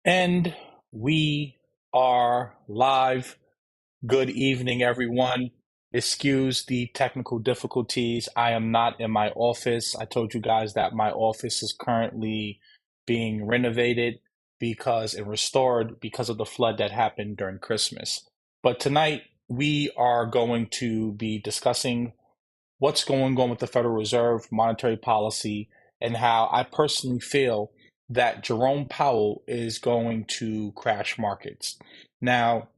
And we are live. Good evening, everyone. Excuse the technical difficulties. I am not in my office. I told you guys that my office is currently being renovated because and restored because of the flood that happened during Christmas. But tonight we are going to be discussing what's going on with the Federal Reserve, monetary policy, and how I personally feel that Jerome Powell is going to crash markets. Now,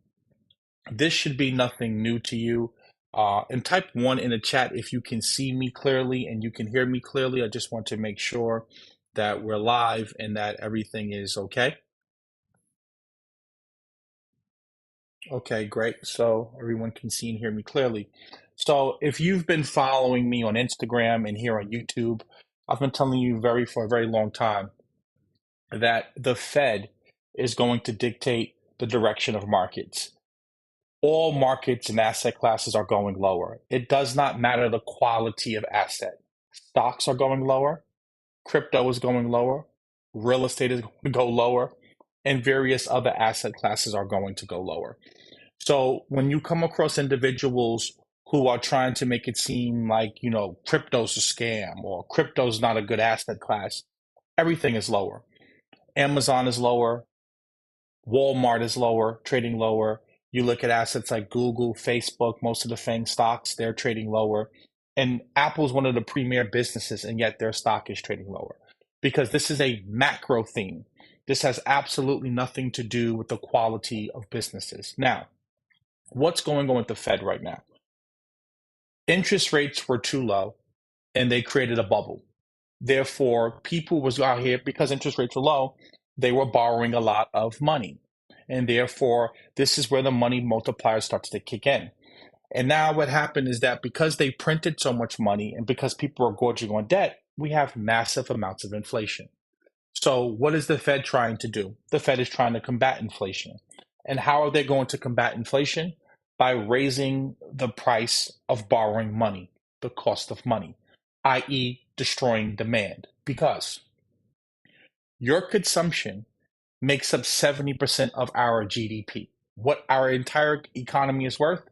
this should be nothing new to you. And type one in the chat if you can see me clearly and you can hear me clearly. I just want to make sure that we're live and that everything is okay. Okay, great. So everyone can see and hear me clearly. So if you've been following me on Instagram and here on YouTube, I've been telling you for a very long time that the Fed is going to dictate the direction of markets. All markets and asset classes are going lower. It does not matter the quality of asset. Stocks are going lower, crypto is going lower, real estate is going to go lower, and various other asset classes are going to go lower. So when you come across individuals who are trying to make it seem like, crypto's a scam or crypto's not a good asset class, everything is lower. Amazon is lower, Walmart is lower, trading lower. You look at assets like Google, Facebook, most of the FANG stocks, they're trading lower. And Apple's one of the premier businesses, and yet their stock is trading lower because this is a macro theme. This has absolutely nothing to do with the quality of businesses. Now, what's going on with the Fed right now? Interest rates were too low and they created a bubble. Therefore, people was out here because interest rates were low, they were borrowing a lot of money. And therefore, this is where the money multiplier starts to kick in. And now what happened is that because they printed so much money and because people are gorging on debt, we have massive amounts of inflation. So what is the Fed trying to do? The Fed is trying to combat inflation. And how are they going to combat inflation? By raising the price of borrowing money, the cost of money, i.e., destroying demand. Because your consumption makes up 70% of our GDP. What our entire economy is worth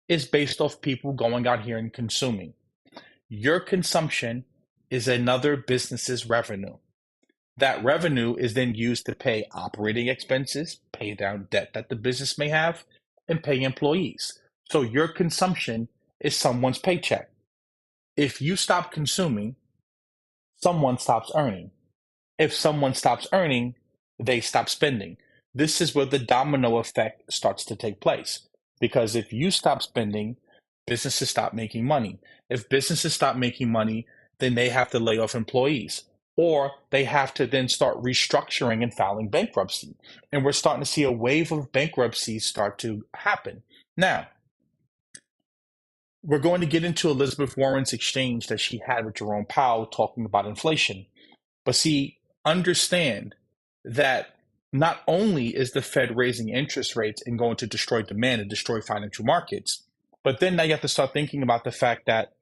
is based off people going out here and consuming. Your consumption is another business's revenue. That revenue is then used to pay operating expenses, pay down debt that the business may have, and pay employees. So your consumption is someone's paycheck. If you stop consuming, someone stops earning. If someone stops earning, they stop spending. This is where the domino effect starts to take place. Because if you stop spending, businesses stop making money. If businesses stop making money, then they have to lay off employees. Or they have to then start restructuring and filing bankruptcy. And we're starting to see a wave of bankruptcies start to happen. Now, we're going to get into Elizabeth Warren's exchange that she had with Jerome Powell talking about inflation. But see, understand that not only is the Fed raising interest rates and going to destroy demand and destroy financial markets, but then now you have to start thinking about the fact that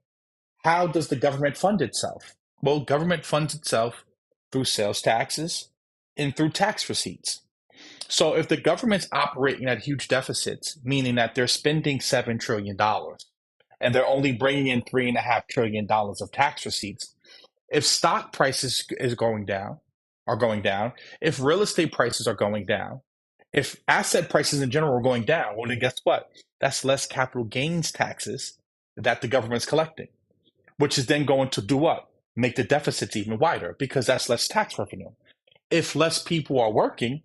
how does the government fund itself? Well, government funds itself through sales taxes and through tax receipts. So if the government's operating at huge deficits, meaning that they're spending $7 trillion and they're only bringing in $3.5 trillion of tax receipts, if stock prices are going down, if real estate prices are going down, if asset prices in general are going down, well, then guess what? That's less capital gains taxes that the government's collecting, which is then going to do what? Make the deficits even wider because that's less tax revenue. If less people are working,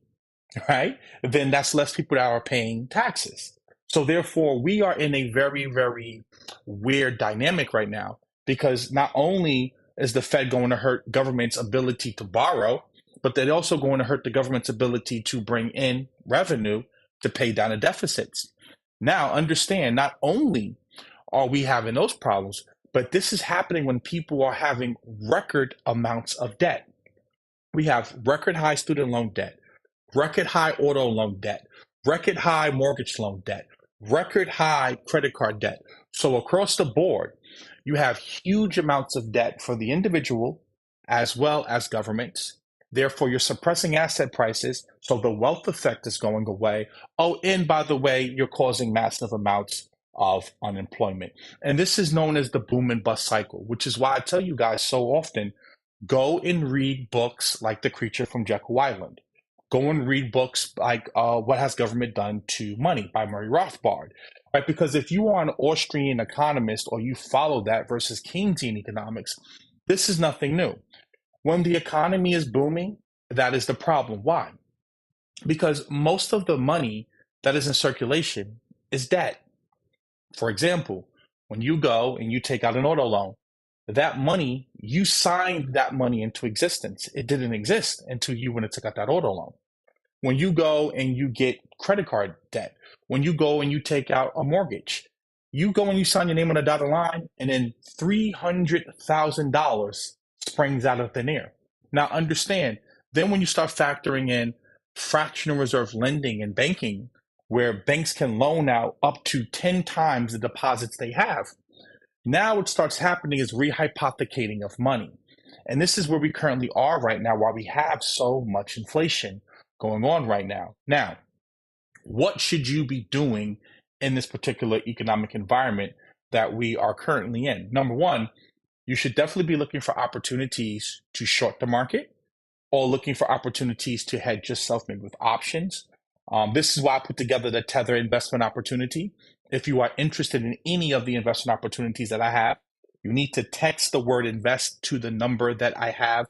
right, then that's less people that are paying taxes. So therefore, we are in a very, very weird dynamic right now because not only is the Fed going to hurt government's ability to borrow, but they're also going to hurt the government's ability to bring in revenue to pay down the deficits. Now, understand, not only are we having those problems, but this is happening when people are having record amounts of debt. We have record high student loan debt, record high auto loan debt, record high mortgage loan debt, record high credit card debt. So across the board, you have huge amounts of debt for the individual as well as governments Therefore, you're suppressing asset prices, so the wealth effect is going away. Oh, and by the way, you're causing massive amounts of unemployment. And this is known as the boom and bust cycle, which is why I tell you guys so often, go and read books like The Creature from Jekyll Island. Go and read books like What Has Government Done to Money by Murray Rothbard, right? Because if you are an Austrian economist or you follow that versus Keynesian economics, this is nothing new. When the economy is booming, that is the problem. Why? Because most of the money that is in circulation is debt. For example, when you go and you take out an auto loan, that money, you signed that money into existence. It didn't exist until you went and took out that auto loan. When you go and you get credit card debt, when you go and you take out a mortgage, you go and you sign your name on a dotted line, and then $300,000 springs out of thin air. Now, understand, then when you start factoring in fractional reserve lending and banking, where banks can loan out up to 10 times the deposits they have, now what starts happening is rehypothecating of money. And this is where we currently are right now, why we have so much inflation going on right now. Now, what should you be doing in this particular economic environment that we are currently in? Number one, you should definitely be looking for opportunities to short the market or looking for opportunities to hedge yourself maybe with options. This is why I put together the Tether investment opportunity. If you are interested in any of the investment opportunities that I have, you need to text the word invest to the number that I have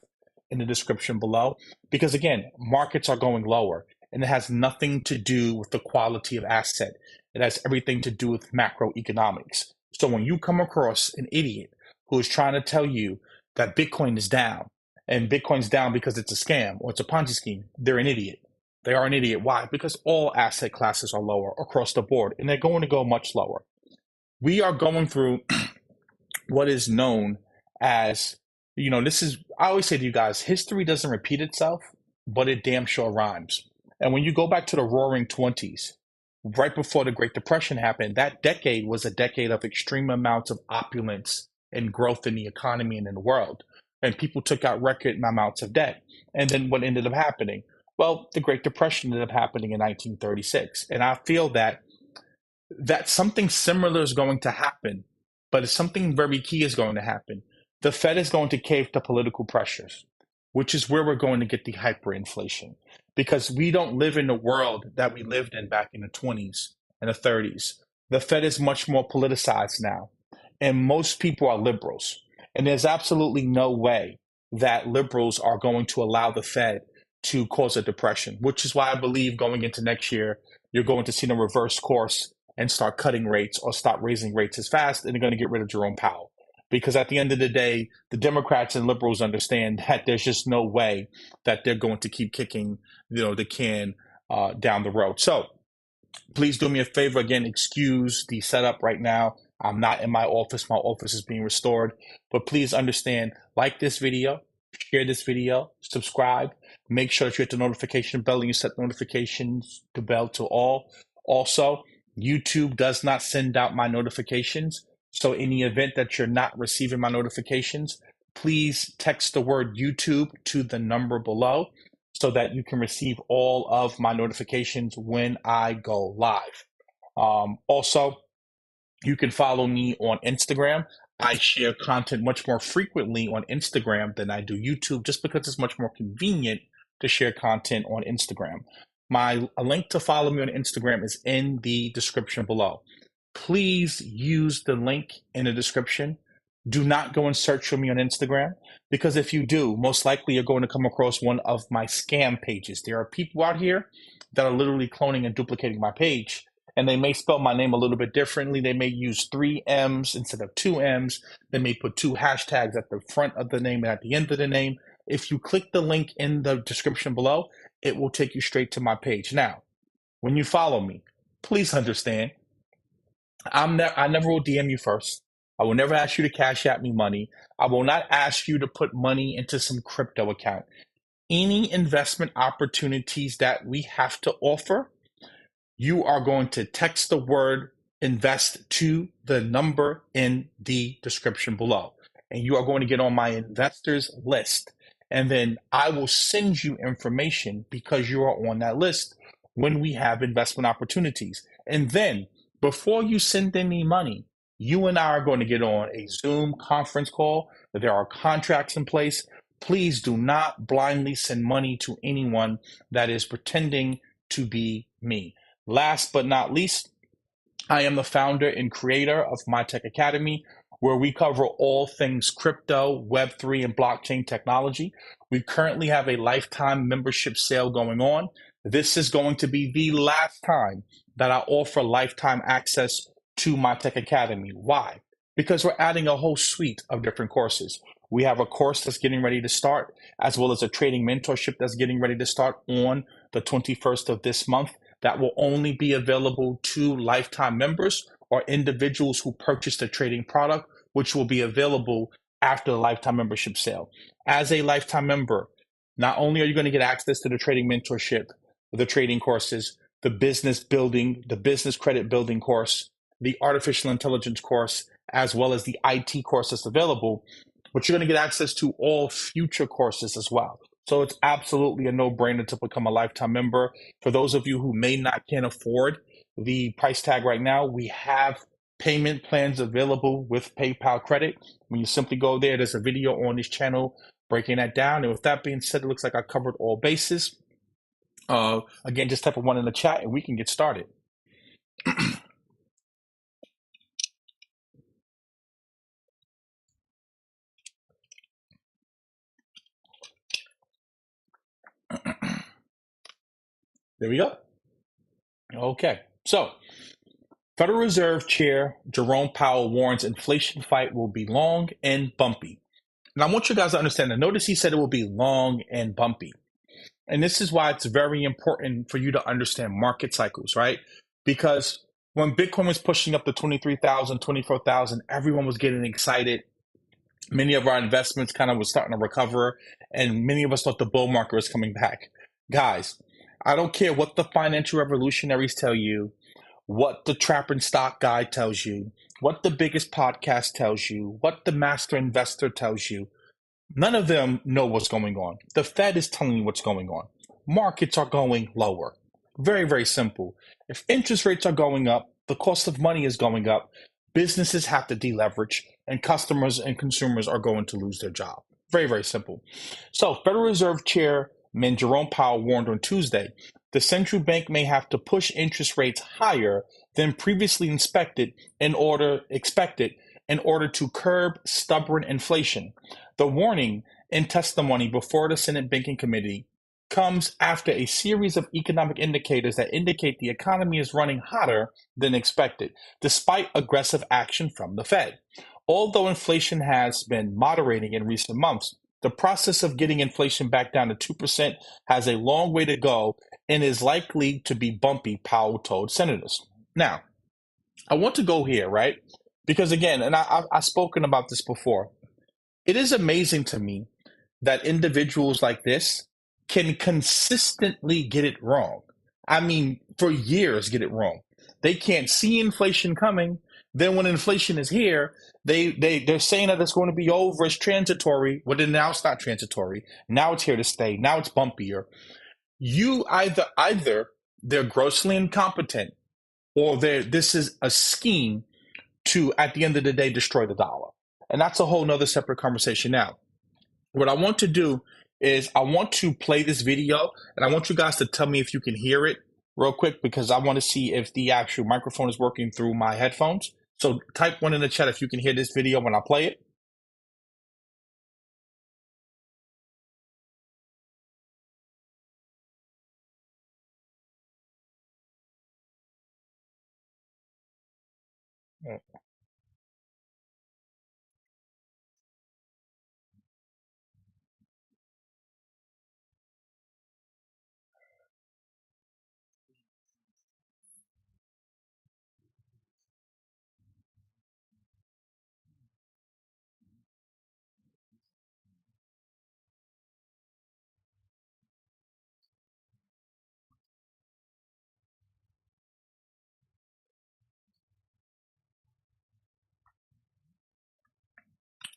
in the description below. Because again, markets are going lower, and it has nothing to do with the quality of asset. It has everything to do with macroeconomics. So when you come across an idiot who is trying to tell you that Bitcoin is down, and Bitcoin's down because it's a scam or it's a Ponzi scheme, they're an idiot. They are an idiot. Why? Because all asset classes are lower across the board, and they're going to go much lower. We are going through what is known as, this is, I always say to you guys, history doesn't repeat itself, but it damn sure rhymes. And when you go back to the roaring 20s, right before the Great Depression happened, that decade was a decade of extreme amounts of opulence and growth in the economy and in the world. And people took out record amounts of debt. And then what ended up happening? Well, the Great Depression ended up happening in 1936. And I feel that something similar is going to happen, but something very key is going to happen. The Fed is going to cave to political pressures, which is where we're going to get the hyperinflation, because we don't live in the world that we lived in back in the 20s and the 30s. The Fed is much more politicized now, and most people are liberals. And there's absolutely no way that liberals are going to allow the Fed to cause a depression, which is why I believe going into next year, you're going to see them reverse course and start cutting rates or stop raising rates as fast, and they're going to get rid of Jerome Powell. Because at the end of the day, the Democrats and liberals understand that there's just no way that they're going to keep kicking, the can down the road. So please do me a favor. Again, excuse the setup right now. I'm not in my office. My office is being restored. But please understand, like this video, share this video, subscribe. Make sure that you hit the notification bell and you set notifications to bell to all. Also, YouTube does not send out my notifications. So in the event that you're not receiving my notifications, please text the word YouTube to the number below so that you can receive all of my notifications when I go live. Also, you can follow me on Instagram. I share content much more frequently on Instagram than I do YouTube, just because it's much more convenient to share content on Instagram. A link to follow me on Instagram is in the description below. Please use the link in the description. Do not go and search for me on Instagram, because if you do, most likely you're going to come across one of my scam pages. There are people out here that are literally cloning and duplicating my page, and they may spell my name a little bit differently. They may use 3 M's instead of 2 M's. They may put 2 hashtags at the front of the name and at the end of the name. If you click the link in the description below, it will take you straight to my page. Now, when you follow me, please understand, I never will DM you first. I will never ask you to cash out me money. I will not ask you to put money into some crypto account. Any investment opportunities that we have to offer, you are going to text the word invest to the number in the description below. And you are going to get on my investors list. And then I will send you information because you are on that list when we have investment opportunities. And then before you send any money, you and I are going to get on a Zoom conference call. There are contracts in place. Please do not blindly send money to anyone that is pretending to be me. Last but not least, I am the founder and creator of My Tech Academy, where we cover all things crypto, Web3, and blockchain technology. We currently have a lifetime membership sale going on. This is going to be the last time that I offer lifetime access to My Tech Academy. Why? Because we're adding a whole suite of different courses. We have a course that's getting ready to start, as well as a trading mentorship that's getting ready to start on the 21st of this month that will only be available to lifetime members or individuals who purchase the trading product, which will be available after the lifetime membership sale. As a lifetime member, not only are you going to get access to the trading mentorship, the trading courses, the business building, the business credit building course, the artificial intelligence course, as well as the IT course that's available, but you're going to get access to all future courses as well. So it's absolutely a no-brainer to become a lifetime member. For those of you who may not can afford the price tag right now, we have payment plans available with PayPal credit. When you simply go there, there's a video on this channel breaking that down. And with that being said, it looks like I covered all bases. Again, just type a one in the chat and we can get started. There we go. Okay. So Federal Reserve Chair Jerome Powell warns inflation fight will be long and bumpy. And I want you guys to understand that. Notice he said it will be long and bumpy. And this is why it's very important for you to understand market cycles, right? Because when Bitcoin was pushing up to 23,000, 24,000, everyone was getting excited. Many of our investments kind of was starting to recover, and many of us thought the bull market was coming back. Guys, I don't care what the financial revolutionaries tell you, what the Trap and Stock guy tells you, what the biggest podcast tells you, what the master investor tells you. None of them know what's going on. The Fed is telling you what's going on. Markets are going lower. Very, very simple. If interest rates are going up, the cost of money is going up, businesses have to deleverage, and customers and consumers are going to lose their job. Very, very simple. So, Federal Reserve Chairman Jerome Powell warned on Tuesday the central bank may have to push interest rates higher than previously expected in order to curb stubborn inflation. The warning in testimony before the Senate Banking Committee comes after a series of economic indicators that indicate the economy is running hotter than expected, despite aggressive action from the Fed. Although inflation has been moderating in recent months, the process of getting inflation back down to 2% has a long way to go and is likely to be bumpy, Powell told senators. Now, I want to go here, right? Because again, and I've spoken about this before, it is amazing to me that individuals like this can consistently get it wrong. I mean, for years get it wrong. They can't see inflation coming. Then when inflation is here, they're saying that it's going to be over, it's transitory. Well, then now it's not transitory. Now it's here to stay. Now it's bumpier. You either they're grossly incompetent or this is a scheme to, at the end of the day, destroy the dollar. And that's a whole nother separate conversation now. What I want to do is I want to play this video and I want you guys to tell me if you can hear it real quick because I want to see if the actual microphone is working through my headphones. So type one in the chat if you can hear this video when I play it.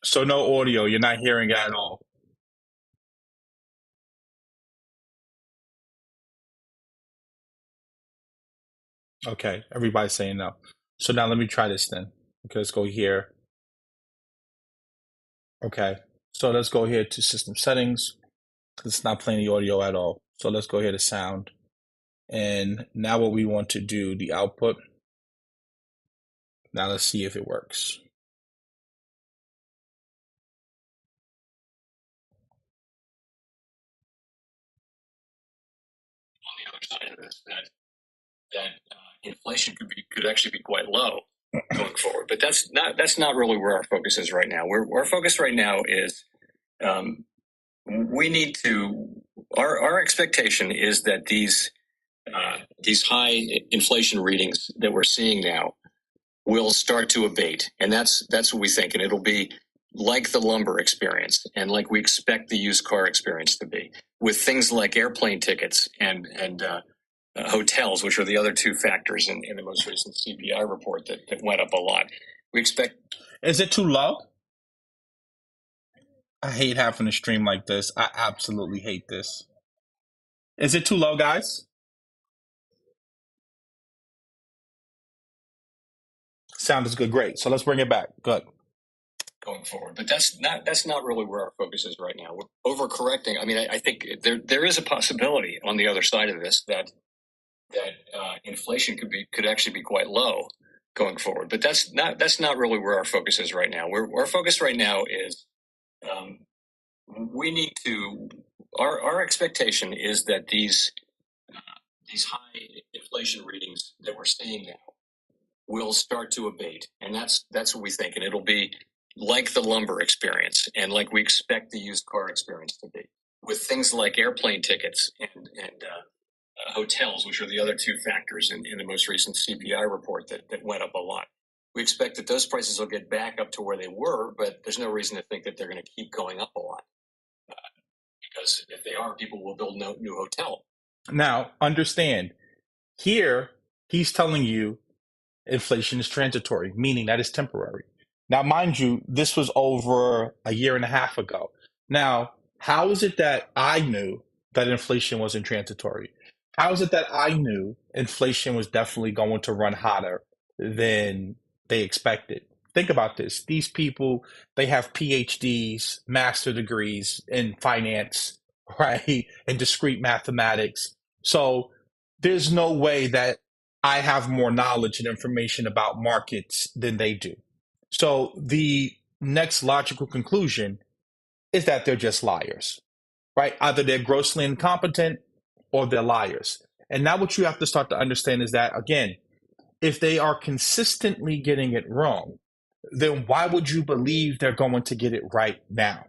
So no audio, you're not hearing it at all. Okay, everybody's saying no. So now let me try this then. Okay, let's go here. Okay, so let's go here to system settings. It's not playing the audio at all. So let's go here to sound. And now what we want to do, the output. Now let's see if it works. On the other side of this, that inflation could actually be quite low going forward. But that's not really where our focus is right now. Our focus right now is we need to. Our expectation is that these high inflation readings that we're seeing now will start to abate, and that's what we think, and it'll be like the lumber experience and like we expect the used car experience to be, with things like airplane tickets and hotels, which are the other two factors in the most recent CPI report that went up a lot. We expect. Is it too low? I hate having a stream like this. I absolutely hate this. Is it too low, guys? Sound is good. Great. So let's bring it back. Good. Going forward, but that's not really where our focus is right now. We're overcorrecting. I mean, I think there is a possibility on the other side of this that inflation could actually be quite low going forward. But that's not really where our focus is right now. Our focus right now is we need to. Our expectation is that these high inflation readings that we're seeing now will start to abate, and that's what we think, and it'll be like the lumber experience and like we expect the used car experience to be, with things like airplane tickets and hotels, which are the other two factors in the most recent CPI report that went up a lot. We expect that those prices will get back up to where they were, but there's no reason to think that they're going to keep going up a lot. Because if they are, people will build no new hotel. Now, understand, here he's telling you inflation is transitory, meaning that it's temporary. Now, mind you, this was over a year and a half ago. Now, how is it that I knew that inflation wasn't transitory? How is it that I knew inflation was definitely going to run hotter than they expected? Think about this. These people, they have PhDs, master degrees in finance, right? In discrete mathematics. So there's no way that I have more knowledge and information about markets than they do. So the next logical conclusion is that they're just liars, right? Either they're grossly incompetent or they're liars. And now what you have to start to understand is that, again, if they are consistently getting it wrong, then why would you believe they're going to get it right now?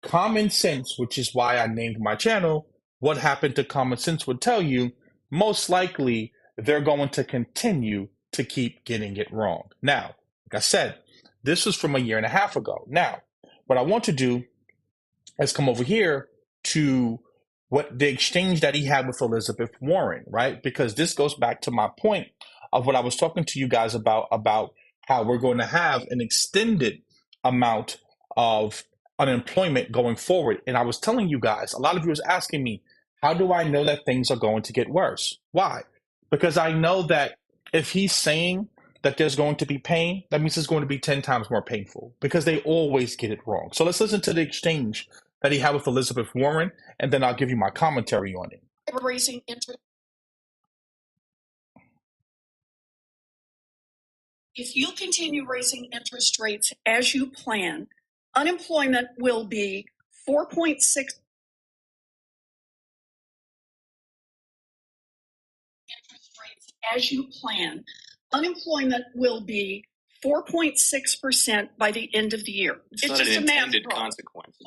Common sense, which is why I named my channel, What Happened to Common Sense, would tell you most likely they're going to continue to keep getting it wrong. Now, like I said, this was from a year and a half ago. Now, what I want to do is come over here to what the exchange that he had with Elizabeth Warren, right? Because this goes back to my point of what I was talking to you guys about how we're going to have an extended amount of unemployment going forward. And I was telling you guys, a lot of you was asking me, how do I know that things are going to get worse? Why? Because I know that if he's saying that there's going to be pain, that means it's going to be 10 times more painful because they always get it wrong. So let's listen to the exchange that he had with Elizabeth Warren, and then I'll give you my commentary on it. Raising interest. If you continue raising interest rates as you plan, unemployment will be 4.6. Interest rates as you plan, unemployment will be 4.6% by the end of the year. It's not just an intended consequence.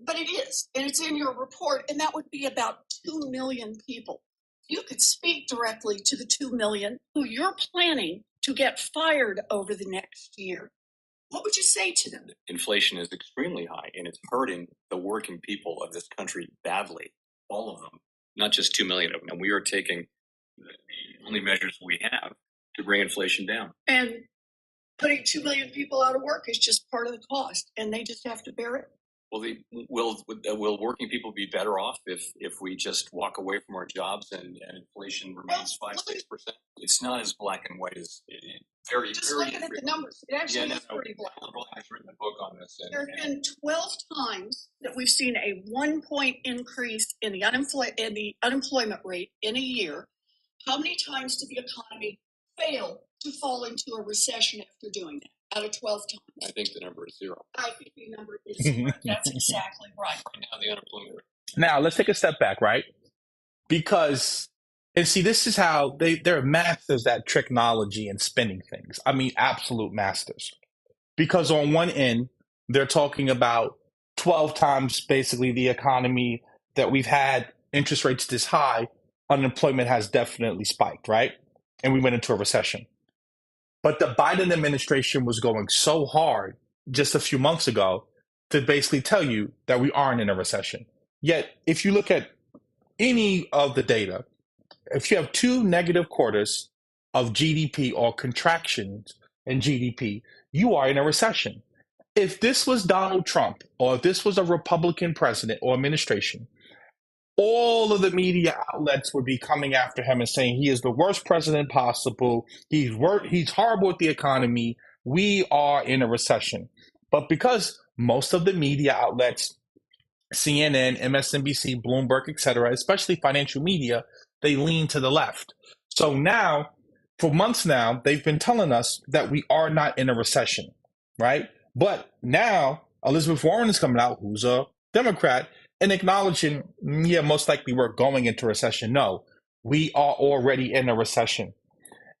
But it is, and it's in your report, and that would be about 2 million people. You could speak directly to the 2 million who you're planning to get fired over the next year. What would you say to them? Inflation is extremely high, and it's hurting the working people of this country badly. All of them, not just 2 million of them. And we are taking the only measures we have to bring inflation down. And putting 2 million people out of work is just part of the cost, and they just have to bear it. Well, will working people be better off if we just walk away from our jobs and inflation remains 5-6%? It's not as black and white as very. Just very looking at the numbers, it actually is pretty black. Alan Blank has written a book on this. There have been 12 times that we've seen a 1-point increase in the unemployment rate in a year. How many times did the economy fail to fall into a recession after doing that? Out of 12 times. I think the number is 0. I think the number is 0. That's exactly right. Right now, the unemployment rate. Now, let's take a step back, right? Because, and see, this is how they're masters at technology and spinning things. I mean, absolute masters. Because on one end, they're talking about 12 times basically the economy that we've had interest rates this high, unemployment has definitely spiked, right? And we went into a recession. But the Biden administration was going so hard just a few months ago to basically tell you that we aren't in a recession. Yet, if you look at any of the data, if you have 2 negative quarters of GDP or contractions in GDP, you are in a recession. If this was Donald Trump or if this was a Republican president or administration, all of the media outlets would be coming after him and saying he is the worst president possible. He's horrible with the economy. We are in a recession. But because most of the media outlets, CNN, MSNBC, Bloomberg, etc., especially financial media, they lean to the left. So now, for months now, they've been telling us that we are not in a recession, right? But now Elizabeth Warren is coming out, who's a Democrat, and acknowledging, yeah, most likely we're going into recession. No, we are already in a recession,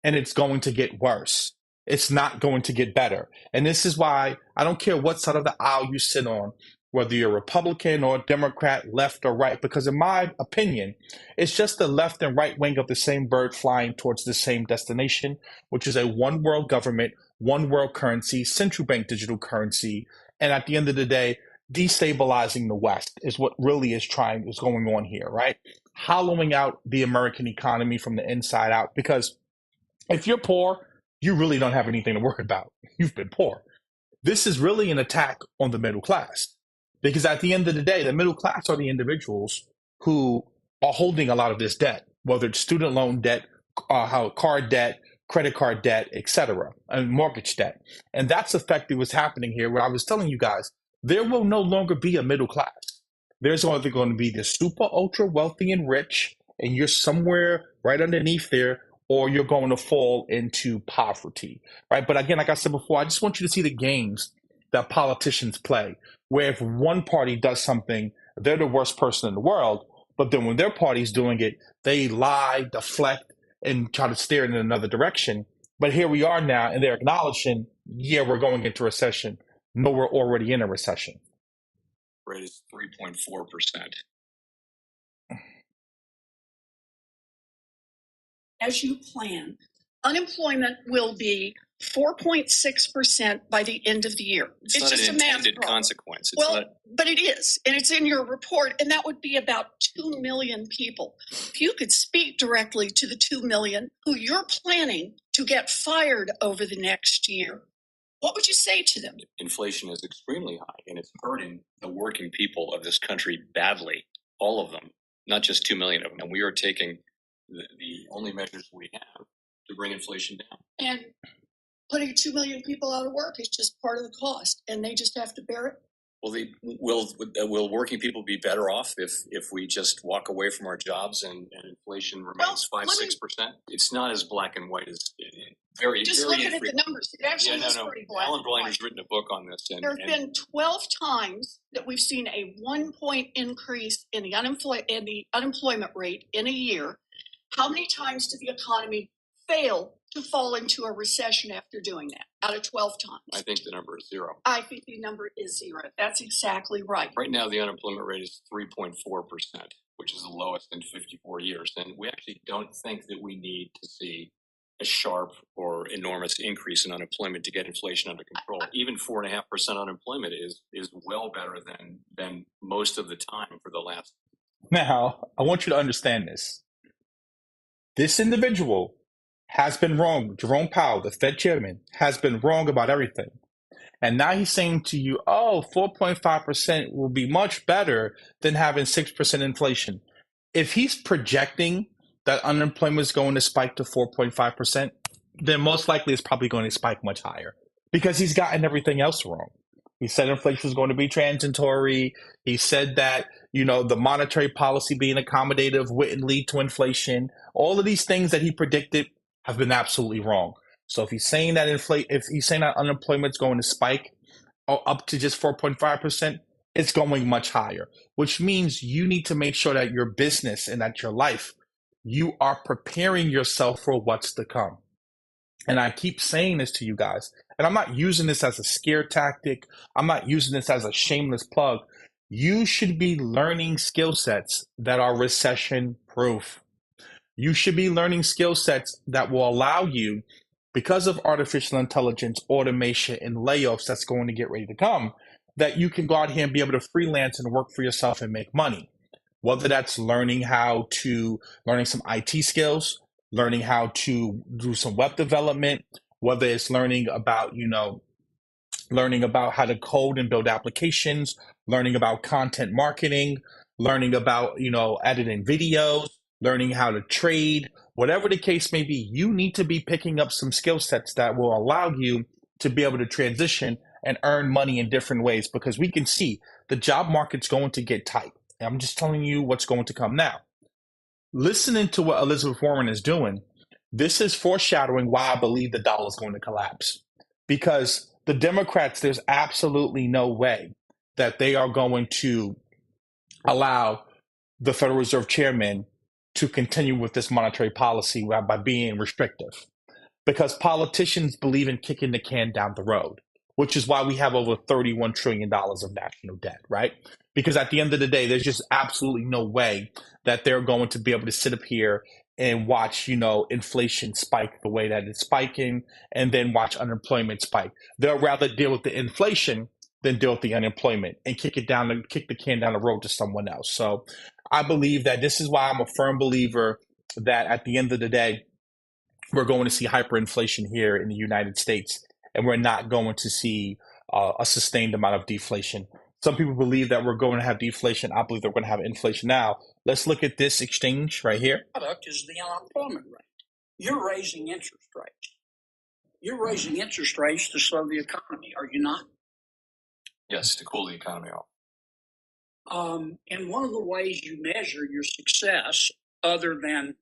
and it's going to get worse. It's not going to get better. And this is why I don't care what side of the aisle you sit on, whether you're Republican or Democrat, left or right, because in my opinion, it's just the left and right wing of the same bird flying towards the same destination, which is a one world government, one world currency, central bank digital currency. And at the end of the day, destabilizing the West is what really is going on here, right? Hollowing out the American economy from the inside out. Because if you're poor, you really don't have anything to worry about. You've been poor. This is really an attack on the middle class. Because at the end of the day, the middle class are the individuals who are holding a lot of this debt, whether it's student loan debt, card debt, credit card debt, etc., and mortgage debt. And that's effectively what's happening here. What I was telling you guys, there will no longer be a middle class. There's either going to be the super ultra wealthy and rich, and you're somewhere right underneath there, or you're going to fall into poverty, right? But again, like I said before, I just want you to see the games that politicians play, where if one party does something, they're the worst person in the world, but then when their party's doing it, they lie, deflect, and try to steer in another direction. But here we are now, and they're acknowledging, yeah, we're going into recession. No, we're already in a recession. Rate is 3.4%. As you plan, unemployment will be 4.6% by the end of the year. It's not just an a math intended problem. consequence. But it is, and it's in your report, and that would be about 2 million people. If you could speak directly to the 2 million who you're planning to get fired over the next year, what would you say to them? Inflation is extremely high, and it's hurting the working people of this country badly, all of them, not just 2 million of them. And we are taking the only measures we have to bring inflation down. And putting 2 million people out of work is just part of the cost, and they just have to bear it. Well, will working people be better off if we just walk away from our jobs and inflation remains 5-6%? It's not as black and white as very. Just very looking at the numbers, it actually is pretty black. Alan Blank has written a book on this. There have been 12 times that we've seen a 1-point increase in the unemployment rate in a year. How many times did the economy fail to fall into a recession after doing that? Out of 12 times. I think the number is 0. I think the number is 0. That's exactly right. Right now, the unemployment rate is 3.4%, which is the lowest in 54 years. And we actually don't think that we need to see a sharp or enormous increase in unemployment to get inflation under control. Even 4.5% unemployment is well better than most of the time for the last. Now, I want you to understand this. This individual has been wrong. Jerome Powell, the Fed chairman, has been wrong about everything. And now he's saying to you, 4.5% will be much better than having 6% inflation. If he's projecting that unemployment is going to spike to 4.5%, then most likely it's probably going to spike much higher because he's gotten everything else wrong. He said inflation is going to be transitory. He said that, the monetary policy being accommodative wouldn't lead to inflation. All of these things that he predicted have been absolutely wrong. So if he's saying that if he's saying that unemployment is going to spike up to just 4.5%, it's going much higher, which means you need to make sure that your business and that your life, you are preparing yourself for what's to come. And I keep saying this to you guys, and I'm not using this as a scare tactic. I'm not using this as a shameless plug. You should be learning skill sets that are recession proof. You should be learning skill sets that will allow you, because of artificial intelligence, automation, and layoffs that's going to get ready to come, that you can go out here and be able to freelance and work for yourself and make money. Whether that's learning some IT skills, learning how to do some web development, whether it's learning about how to code and build applications, learning about content marketing, learning about, editing videos, learning how to trade, whatever the case may be, you need to be picking up some skill sets that will allow you to be able to transition and earn money in different ways, because we can see the job market's going to get tight. I'm just telling you what's going to come now. Listening to what Elizabeth Warren is doing, this is foreshadowing why I believe the dollar is going to collapse. Because the Democrats, there's absolutely no way that they are going to allow the Federal Reserve Chairman to continue with this monetary policy by being restrictive. Because politicians believe in kicking the can down the road, which is why we have over $31 trillion of national debt, right? Because at the end of the day, there's just absolutely no way that they're going to be able to sit up here and watch, inflation spike the way that it's spiking and then watch unemployment spike. They'll rather deal with the inflation than deal with the unemployment and kick the can down the road to someone else. So I believe that this is why I'm a firm believer that at the end of the day, we're going to see hyperinflation here in the United States, and we're not going to see a sustained amount of deflation. Some people believe that we're going to have deflation. I believe that we're going to have inflation. Now, let's look at this exchange right here. Product is the unemployment rate. You're raising interest rates. You're raising interest rates to slow the economy, are you not? Yes, to cool the economy off. And one of the ways you measure your success, other than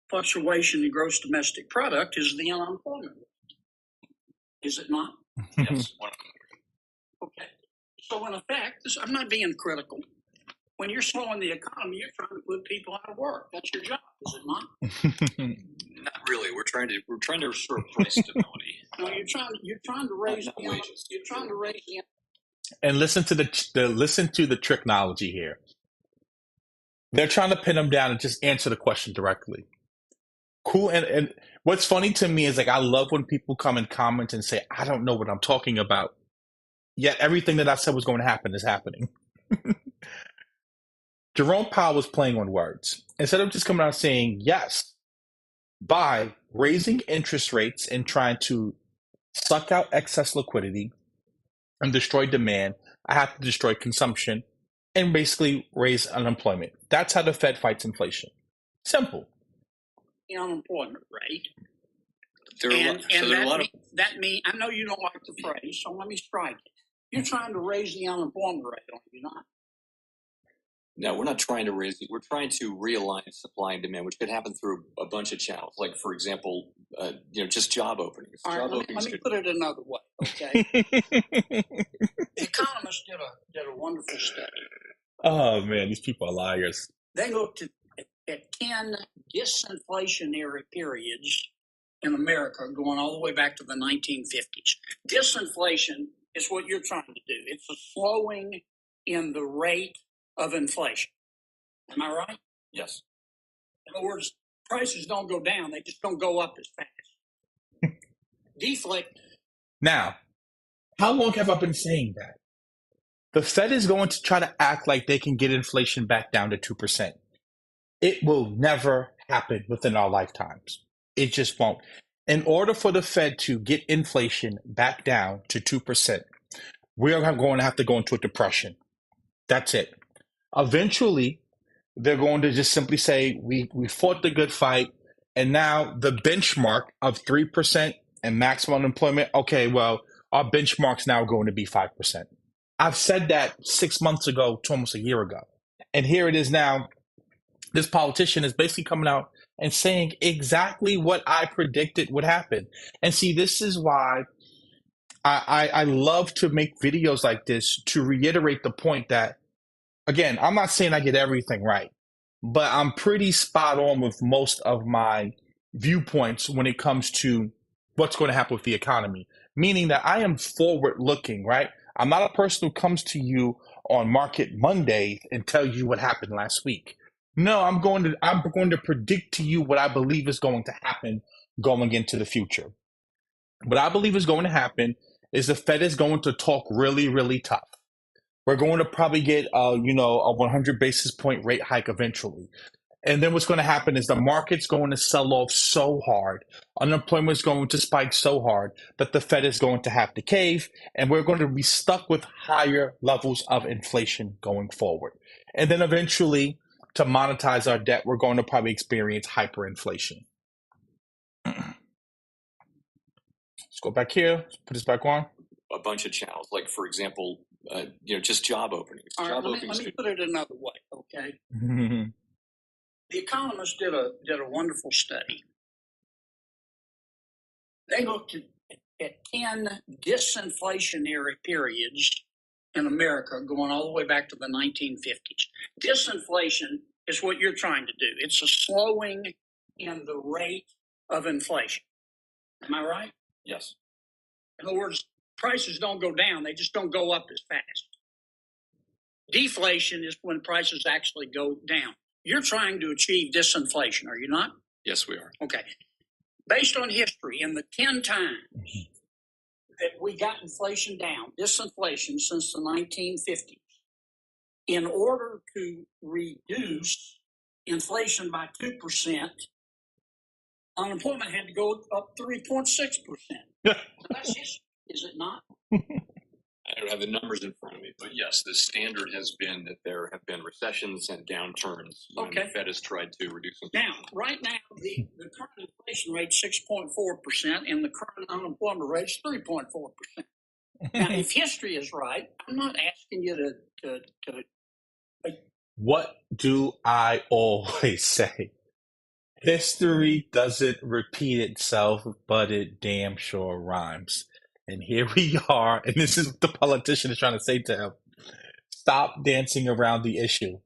fluctuation in gross domestic product, is the unemployment rate. Is it not? Yes. Okay. So in effect, I'm not being critical. When you're slowing the economy, you're trying to put people out of work. That's your job, is it not? Not really. We're trying to restore price stability. No, you're trying to raise the wages. You're trying to raise the. And listen to the tricknology here. They're trying to pin them down and just answer the question directly. Cool. And what's funny to me is, like, I love when people come and comment and say, I don't know what I'm talking about. Yet everything that I said was going to happen is happening. Jerome Powell was playing on words. Instead of just coming out saying, yes, by raising interest rates and trying to suck out excess liquidity and destroy demand, I have to destroy consumption and basically raise unemployment. That's how the Fed fights inflation. Simple. The unemployment rate. That means I know you don't like the phrase, so let me strike it. You're trying to raise the unemployment rate, are you not? No, we're not trying to raise it. We're trying to realign supply and demand, which could happen through a bunch of channels. Like, for example, just job openings. All right, let me put it another way, okay? Economists did a wonderful study. Oh, man, these people are liars. They looked at 10 disinflationary periods in America going all the way back to the 1950s. Disinflation is what you're trying to do. It's a slowing in the rate of inflation. Am I right? Yes. In other words, prices don't go down. They just don't go up as fast. Deflate. Now, how long have I been saying that? The Fed is going to try to act like they can get inflation back down to 2%. It will never happen within our lifetimes. It just won't. In order for the Fed to get inflation back down to 2%, we're going to have to go into a depression. That's it. Eventually, They're going to just simply say, we fought the good fight, and now the benchmark of 3% and maximum unemployment, okay, well, our benchmark's now going to be 5%. I've said that 6 months ago to almost a year ago. And here it is now. This politician is basically coming out and saying exactly what I predicted would happen. And see, this is why I love to make videos like this to reiterate the point that, again, I'm not saying I get everything right, but I'm pretty spot on with most of my viewpoints when it comes to what's going to happen with the economy. Meaning that I am forward looking, right? I'm not a person who comes to you on Market Monday and tell you what happened last week. No, I'm going to predict to you what I believe is going to happen going into the future. What I believe is going to happen is the Fed is going to talk really, really tough. We're going to probably get a 100 basis point rate hike eventually. And then what's going to happen is the market's going to sell off so hard, unemployment is going to spike so hard that the Fed is going to have to cave, and we're going to be stuck with higher levels of inflation going forward. And then eventually, to monetize our debt, we're going to probably experience hyperinflation. Let's go back here. Let's put this back on. A bunch of channels, like for example, just job openings. All right, let me put it another way, okay? The Economist did a wonderful study. They looked at 10 disinflationary periods in America going all the way back to the 1950s. Disinflation is what you're trying to do. It's a slowing in the rate of inflation. Am I right? Yes. In other words, prices don't go down, they just don't go up as fast. Deflation is when prices actually go down. You're trying to achieve disinflation, are you not? Yes, we are. Okay. Based on history, in the 10 times that we got inflation down, disinflation since the 1950s, in order to reduce inflation by 2%, unemployment had to go up 3.6%. That's history, is it not? I don't have the numbers in front of me, but yes, the standard has been that there have been recessions and downturns when the Fed has tried to reduce inflation. Now, right now, the current inflation rate is 6.4%, and the current unemployment rate is 3.4%. Now, if history is right, I'm not asking you to. What do I always say? History doesn't repeat itself, but it damn sure rhymes. And here we are, and this is what the politician is trying to say to him. Stop dancing around the issue.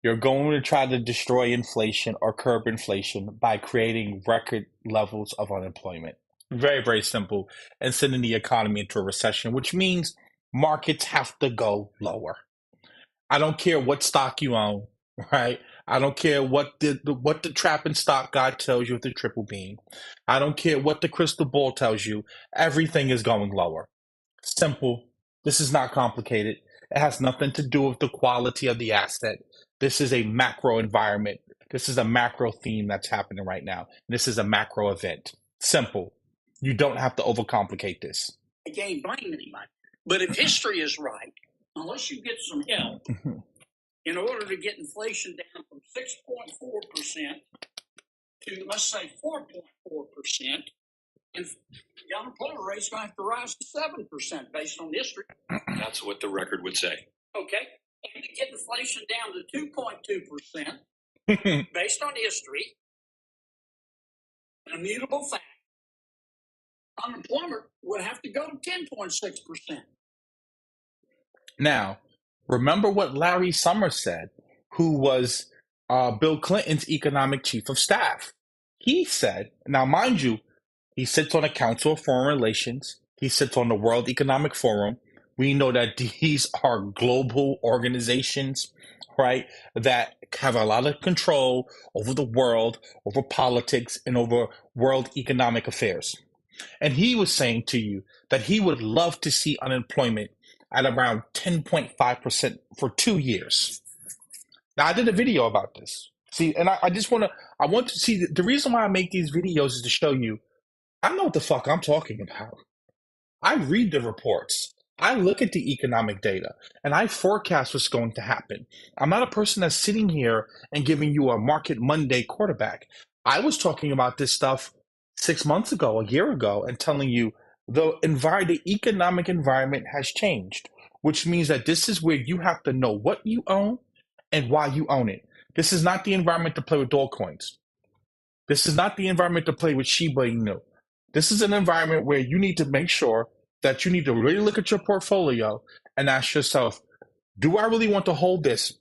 You're going to try to destroy inflation or curb inflation by creating record levels of unemployment. Very, very simple. And sending the economy into a recession, which means markets have to go lower. I don't care what stock you own, right? I don't care what the trapping stock guy tells you with the triple beam. I don't care what the crystal ball tells you. Everything is going lower. Simple. This is not complicated. It has nothing to do with the quality of the asset. This is a macro environment. This is a macro theme that's happening right now. This is a macro event. Simple. You don't have to overcomplicate this. I can't blame anybody. But if history is right, unless you get some help, in order to get inflation down from 6.4% to, let's say, 4.4%, and the unemployment rate is going to have to rise to 7% based on history. That's what the record would say. Okay. And to get inflation down to 2.2% based on history, an immutable fact, unemployment would have to go to 10.6%. Now, remember what Larry Summers said, who was Bill Clinton's economic chief of staff. He said, now mind you, he sits on the Council of Foreign Relations. He sits on the World Economic Forum. We know that these are global organizations, right, that have a lot of control over the world, over politics, and over world economic affairs. And he was saying to you that he would love to see unemployment at around 10.5% for 2 years. Now, I did a video about this. See, and I want to see, the reason why I make these videos is to show you, I know what the fuck I'm talking about. I read the reports. I look at the economic data and I forecast what's going to happen. I'm not a person that's sitting here and giving you a market Monday quarterback. I was talking about this stuff 6 months ago, a year ago, and telling you the economic environment has changed, which means that this is where you have to know what you own and why you own it. This is not the environment to play with dog coins. This is not the environment to play with Shiba Inu. This is an environment where you need to make sure that you need to really look at your portfolio and ask yourself, do I really want to hold this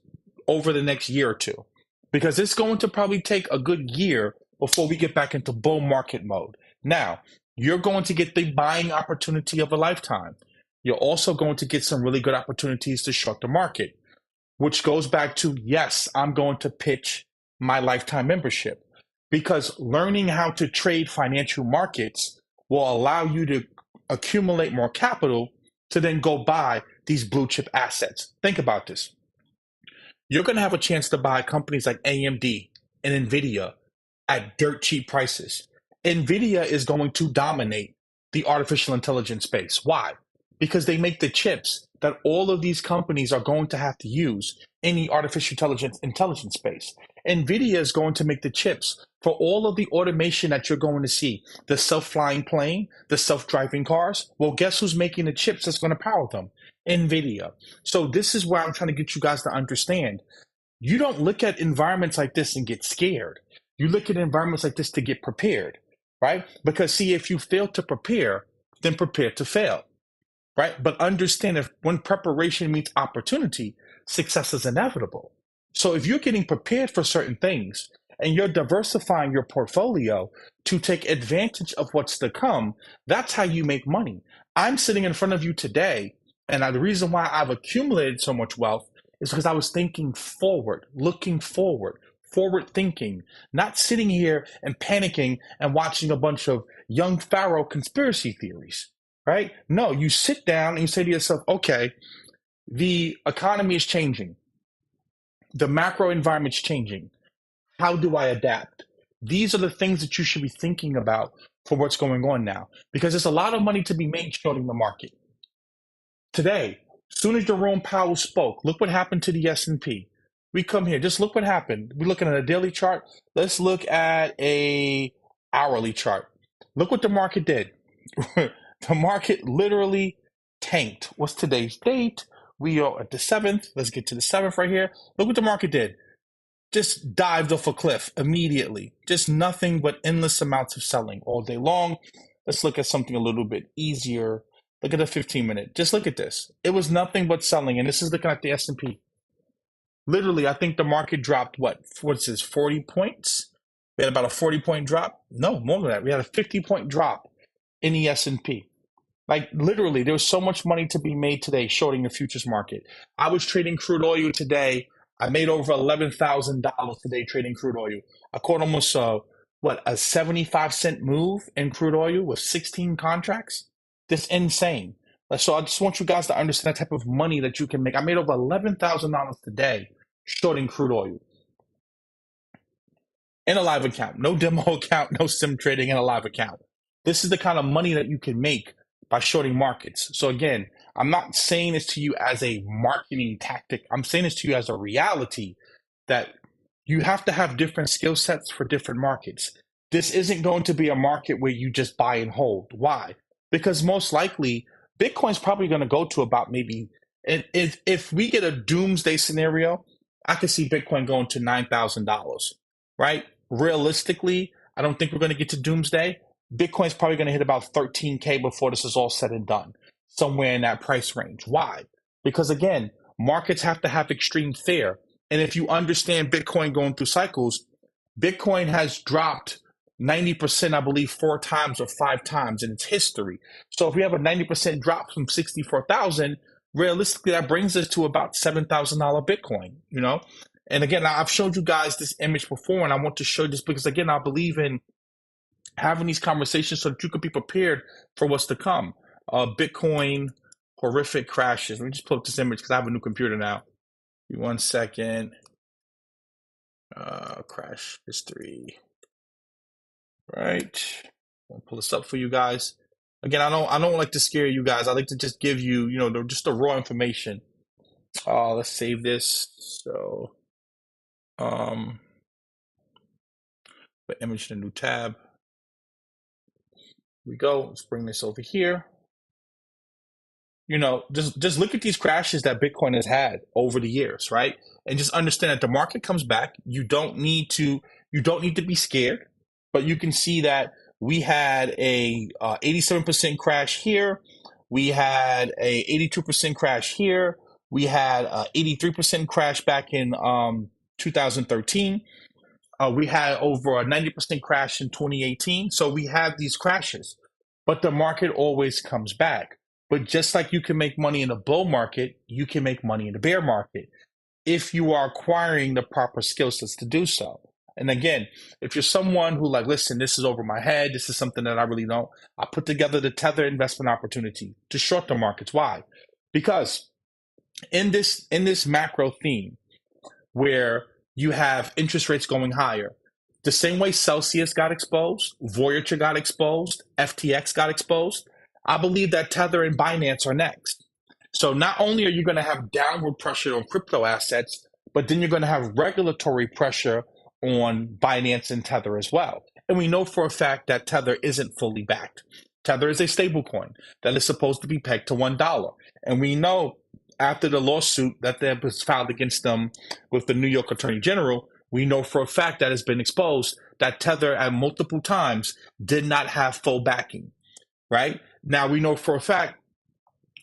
over the next year or two? Because it's going to probably take a good year before we get back into bull market mode. Now, you're going to get the buying opportunity of a lifetime. You're also going to get some really good opportunities to short the market, which goes back to, yes, I'm going to pitch my lifetime membership because learning how to trade financial markets will allow you to accumulate more capital to then go buy these blue chip assets. Think about this. You're going to have a chance to buy companies like AMD and Nvidia at dirt cheap prices. Nvidia is going to dominate the artificial intelligence space. Why? Because they make the chips that all of these companies are going to have to use in the artificial intelligence space. Nvidia is going to make the chips for all of the automation that you're going to see, the self-flying plane, the self-driving cars. Well, guess who's making the chips that's going to power them? Nvidia. So this is where I'm trying to get you guys to understand. You don't look at environments like this and get scared. You look at environments like this to get prepared, right? Because see, if you fail to prepare, then prepare to fail, right? But understand if when preparation meets opportunity, success is inevitable. So if you're getting prepared for certain things and you're diversifying your portfolio to take advantage of what's to come, that's how you make money. I'm sitting in front of you today, and the reason why I've accumulated so much wealth is because I was thinking forward, looking forward, forward thinking, not sitting here and panicking and watching a bunch of young Pharaoh conspiracy theories, right? No, you sit down and you say to yourself, okay, the economy is changing. The macro environment's changing. How do I adapt? These are the things that you should be thinking about for what's going on now, because there's a lot of money to be made shorting the market. Today, as soon as Jerome Powell spoke, look what happened to the S&P. We come here, just look what happened. We're looking at a daily chart. Let's look at a hourly chart. Look what the market did. The market literally tanked. What's today's date? We are at the 7th. Let's get to the 7th right here. Look what the market did. Just dived off a cliff immediately. Just nothing but endless amounts of selling all day long. Let's look at something a little bit easier. Look at the 15-minute. Just look at this. It was nothing but selling, and this is looking at the S&P. Literally, I think the market dropped, what's this, 40 points? We had about a 40-point drop. No, more than that. We had a 50-point drop in the S&P. Like literally, there was so much money to be made today shorting the futures market. I was trading crude oil today. I made over $11,000 today trading crude oil. I caught almost a 75-cent move in crude oil with 16 contracts. That's insane. So I just want you guys to understand the type of money that you can make. I made over $11,000 today shorting crude oil in a live account. No demo account, no sim trading in a live account. This is the kind of money that you can make by shorting markets. So again, I'm not saying this to you as a marketing tactic. I'm saying this to you as a reality that you have to have different skill sets for different markets. This isn't going to be a market where you just buy and hold. Why? Because most likely Bitcoin's probably going to go to about maybe, if we get a doomsday scenario, I could see Bitcoin going to $9,000, right? Realistically, I don't think we're going to get to doomsday. Bitcoin's probably going to hit about 13K before this is all said and done, somewhere in that price range. Why? Because again, markets have to have extreme fear. And if you understand Bitcoin going through cycles, Bitcoin has dropped 90%, I believe, 4 times or 5 times in its history. So if we have a 90% drop from 64,000, realistically, that brings us to about $7,000 Bitcoin, you know? And again, I've showed you guys this image before, and I want to show this because, again, I believe in having these conversations so that you can be prepared for what's to come. Bitcoin horrific crashes. Let me just pull up this image because I have a new computer now. Give me 1 second. Crash history. Right. I'll pull this up for you guys. Again, I don't like to scare you guys. I like to just give you, just the raw information. Let's save this. So, um, the image in a new tab. Here we go. Let's bring this over here. Just look at these crashes that Bitcoin has had over the years, right? And just understand that the market comes back. You don't need to be scared, but you can see that we had a 87% crash here. We had a 82% crash here. We had a 83% crash back in 2013. We had over a 90% crash in 2018. So we have these crashes, but the market always comes back. But just like you can make money in a bull market, you can make money in the bear market if you are acquiring the proper skill sets to do so. And again, if you're someone who listen, this is over my head, this is something that I really don't, I put together the Tether investment opportunity to short the markets. Why? Because in this macro theme where you have interest rates going higher, the same way Celsius got exposed, Voyager got exposed, FTX got exposed, I believe that Tether and Binance are next. So not only are you going to have downward pressure on crypto assets, but then you're going to have regulatory pressure on Binance and Tether as well. And we know for a fact that Tether isn't fully backed. Tether is a stable coin that is supposed to be pegged to $1. And we know after the lawsuit that was filed against them with the New York Attorney General, we know for a fact that has been exposed that Tether at multiple times did not have full backing, right? Now we know for a fact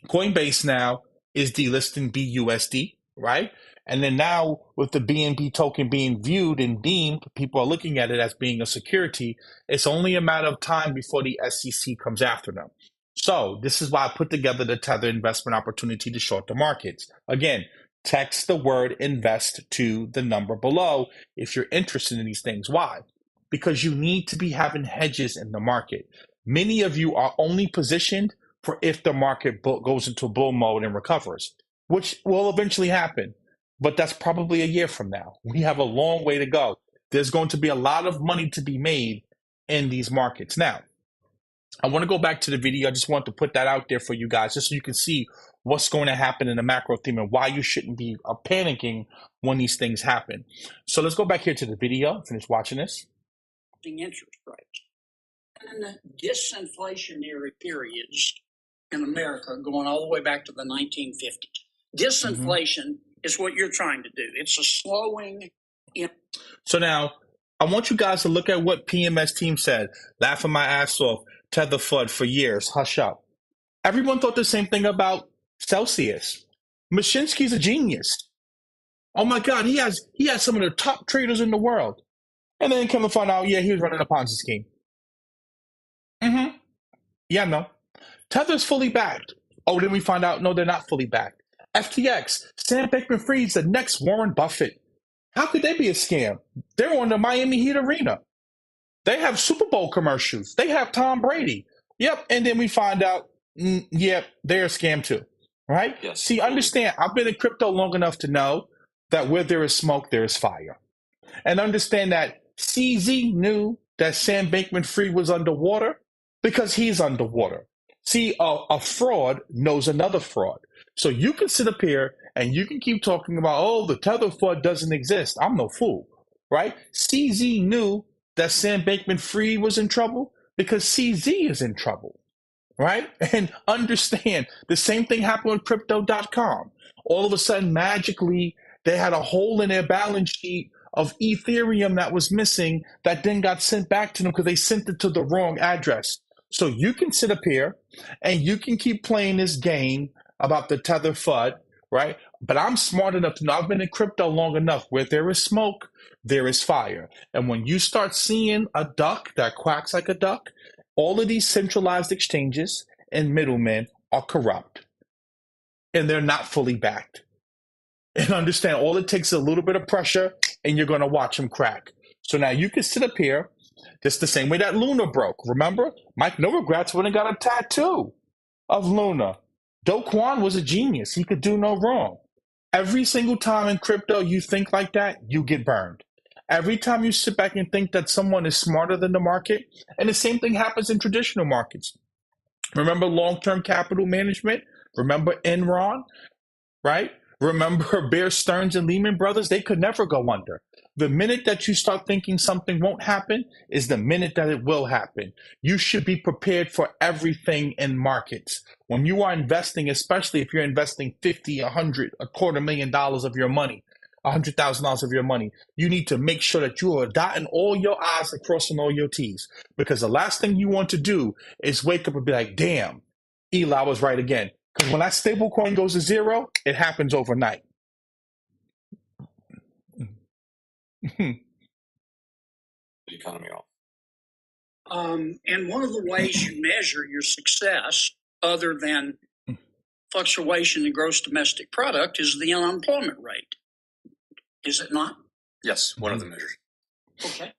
Coinbase now is delisting BUSD, right? And then now with the BNB token being viewed and deemed, people are looking at it as being a security. It's only a matter of time before the SEC comes after them. So this is why I put together the Tether investment opportunity to short the markets. Again, text the word invest to the number below if you're interested in these things. Why? Because you need to be having hedges in the market. Many of you are only positioned for if the market goes into bull mode and recovers, which will eventually happen. But that's probably a year from now. We have a long way to go. There's going to be a lot of money to be made in these markets. Now, I want to go back to the video. I just want to put that out there for you guys, just so you can see what's going to happen in the macro theme and why you shouldn't be panicking when these things happen. So let's go back here to the video, finish watching this. Interest rates. And the disinflationary periods in America going all the way back to the 1950s. Disinflation is what you're trying to do. It's a slowing. So now I want you guys to look at what PMS team said. Laughing my ass off, Tether FUD for years, hush up. Everyone thought the same thing about Celsius. Mashinsky's a genius. Oh my God, he has some of the top traders in the world. And then come to find out, yeah, he was running a Ponzi scheme. Yeah, no. Tether's fully backed. Oh, then we find out, no, they're not fully backed. FTX, Sam Bankman-Fried's the next Warren Buffett. How could they be a scam? They're on the Miami Heat arena. They have Super Bowl commercials. They have Tom Brady. Yep, and then we find out, yep, they're a scam too, right? Yes. See, understand, I've been in crypto long enough to know that where there is smoke, there is fire. And understand that CZ knew that Sam Bankman-Fried was underwater because he's underwater. See, a fraud knows another fraud. So you can sit up here and you can keep talking about, oh, the Tether FUD doesn't exist. I'm no fool, right? CZ knew that Sam Bankman-Fried was in trouble because CZ is in trouble, right? And understand the same thing happened with Crypto.com. All of a sudden, magically, they had a hole in their balance sheet of Ethereum that was missing that then got sent back to them because they sent it to the wrong address. So you can sit up here and you can keep playing this game about the Tether FUD, right? But I'm smart enough to know I've been in crypto long enough where there is smoke, there is fire. And when you start seeing a duck that quacks like a duck, all of these centralized exchanges and middlemen are corrupt and they're not fully backed. And understand, all it takes is a little bit of pressure and you're going to watch them crack. So now you can sit up here just the same way that Luna broke. Remember? Mike Novogratz went and got a tattoo of Luna. Do Kwon was a genius. He could do no wrong. Every single time in crypto you think like that, you get burned. Every time you sit back and think that someone is smarter than the market, and the same thing happens in traditional markets. Remember long-term capital management? Remember Enron, right? Remember Bear Stearns and Lehman Brothers? They could never go under. The minute that you start thinking something won't happen is the minute that it will happen. You should be prepared for everything in markets. When you are investing, especially if you're investing 50, 100, $250,000 of your money, $100,000 of your money, you need to make sure that you are dotting all your I's and crossing all your T's. Because the last thing you want to do is wake up and be like, damn, Eli was right again. Because when that stable coin goes to zero, it happens overnight. The economy off. And one of the ways you measure your success, other than fluctuation in gross domestic product, is the unemployment rate. Is it not? Yes, one of the measures. Okay.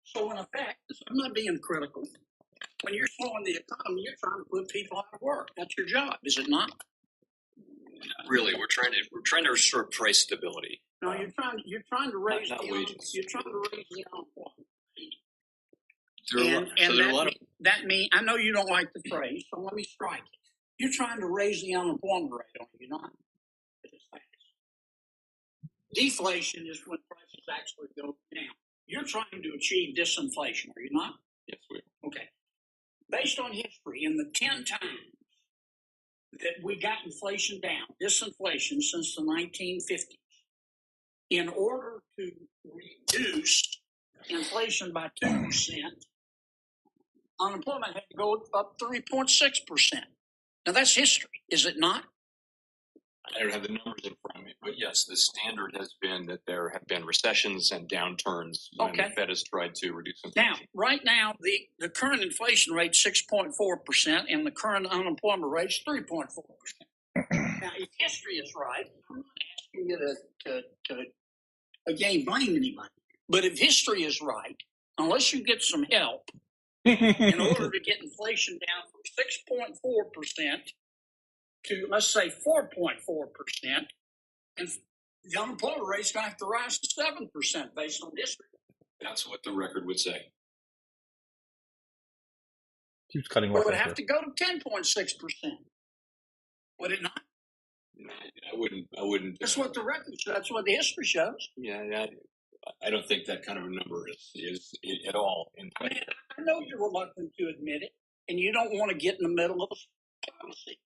So in effect, I'm not being critical. When you're slowing the economy, you're trying to put people out of work. That's your job, is it not? Really, we're trying to restore price stability. No, you're trying to raise Not wages. You're trying to raise the unemployment rate. That means I know you don't like the phrase, so let me strike it. You're trying to raise the unemployment rate, are you not? Deflation is when prices actually go down. You're trying to achieve disinflation, are you not? Yes, we are. Okay. Based on history, in the 10 times that we got inflation down, disinflation since the 1950s, in order to reduce inflation by 2%, unemployment had to go up 3.6%. Now that's history, is it not? I don't have the numbers in front of me, but yes, the standard has been that there have been recessions and downturns when the Fed has tried to reduce inflation. Now, right now, the current inflation rate is 6.4%, and the current unemployment rate is 3.4%. Now, if history is right, I'm not asking you to again blame anybody, but if history is right, unless you get some help in order to get inflation down from 6.4% to, let's say, 4.4%, and the unemployment rate is going to have to rise to 7% based on history. That's what the record would say. Keeps cutting It off. would have to go to 10.6%. Would it not? I wouldn't. That's what the record shows. That's what the history shows. Yeah, I don't think that kind of a number is at all. I mean, I know you're reluctant to admit it, and you don't want to get in the middle of a policy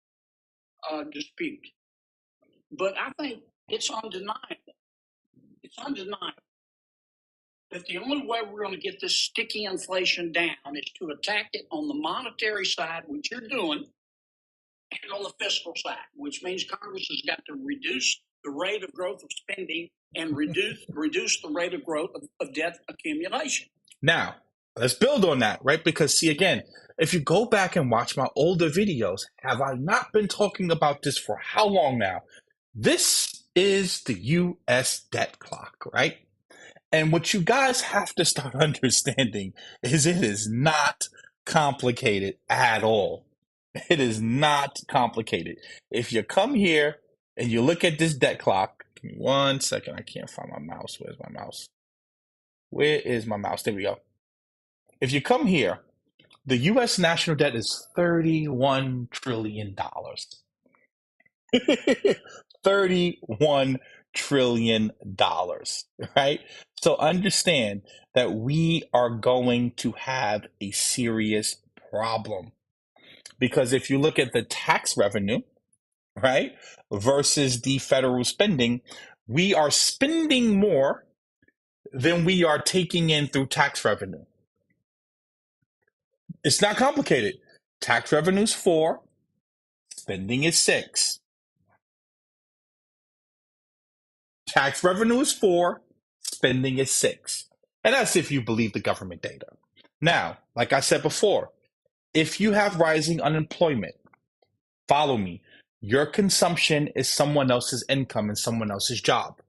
dispute. But I think it's undeniable. It's undeniable that the only way we're going to get this sticky inflation down is to attack it on the monetary side, which you're doing, and on the fiscal side, which means Congress has got to reduce the rate of growth of spending and reduce the rate of growth of debt accumulation. Now, let's build on that, right? Because, see, again, if you go back and watch my older videos, have I not been talking about this for how long now? This is the U.S. debt clock, right? And what you guys have to start understanding is it is not complicated at all. It is not complicated. If you come here and you look at this debt clock, give me 1 second. I can't find my mouse. Where's my mouse? Where is my mouse? There we go. If you come here, the U.S. national debt is $31 trillion. $31 trillion, right? So understand that we are going to have a serious problem. Because if you look at the tax revenue, right, versus the federal spending, we are spending more than we are taking in through tax revenue. It's not complicated. Tax revenue is 4, spending is 6. Tax revenue is 4, spending is 6. And that's if you believe the government data. Now, like I said before, if you have rising unemployment, follow me. Your consumption is someone else's income and someone else's job.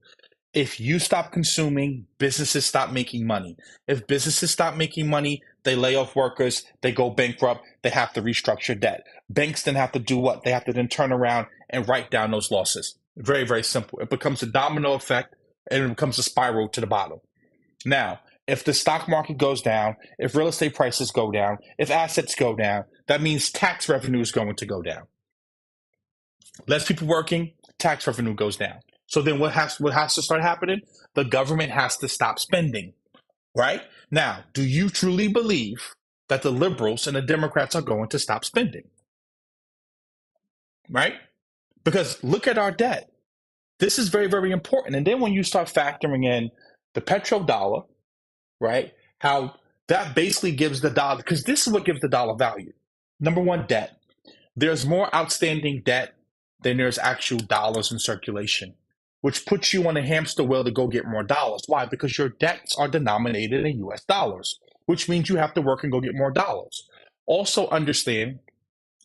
If you stop consuming, businesses stop making money. If businesses stop making money, they lay off workers, they go bankrupt, they have to restructure debt. Banks then have to do what? They have to then turn around and write down those losses. Very, very simple. It becomes a domino effect and it becomes a spiral to the bottom. Now, If the stock market goes down, if real estate prices go down, if assets go down, that means tax revenue is going to go down. Less people working, tax revenue goes down. So then what has to start happening? The government has to stop spending, right? Now, do you truly believe that the liberals and the Democrats are going to stop spending? Right? Because look at our debt. This is very, very important. And then when you start factoring in the petrodollar, right? How that basically gives the dollar, because this is what gives the dollar value. Number one, debt. There's more outstanding debt than there's actual dollars in circulation, which puts you on a hamster wheel to go get more dollars. Why? Because your debts are denominated in US dollars, which means you have to work and go get more dollars. Also understand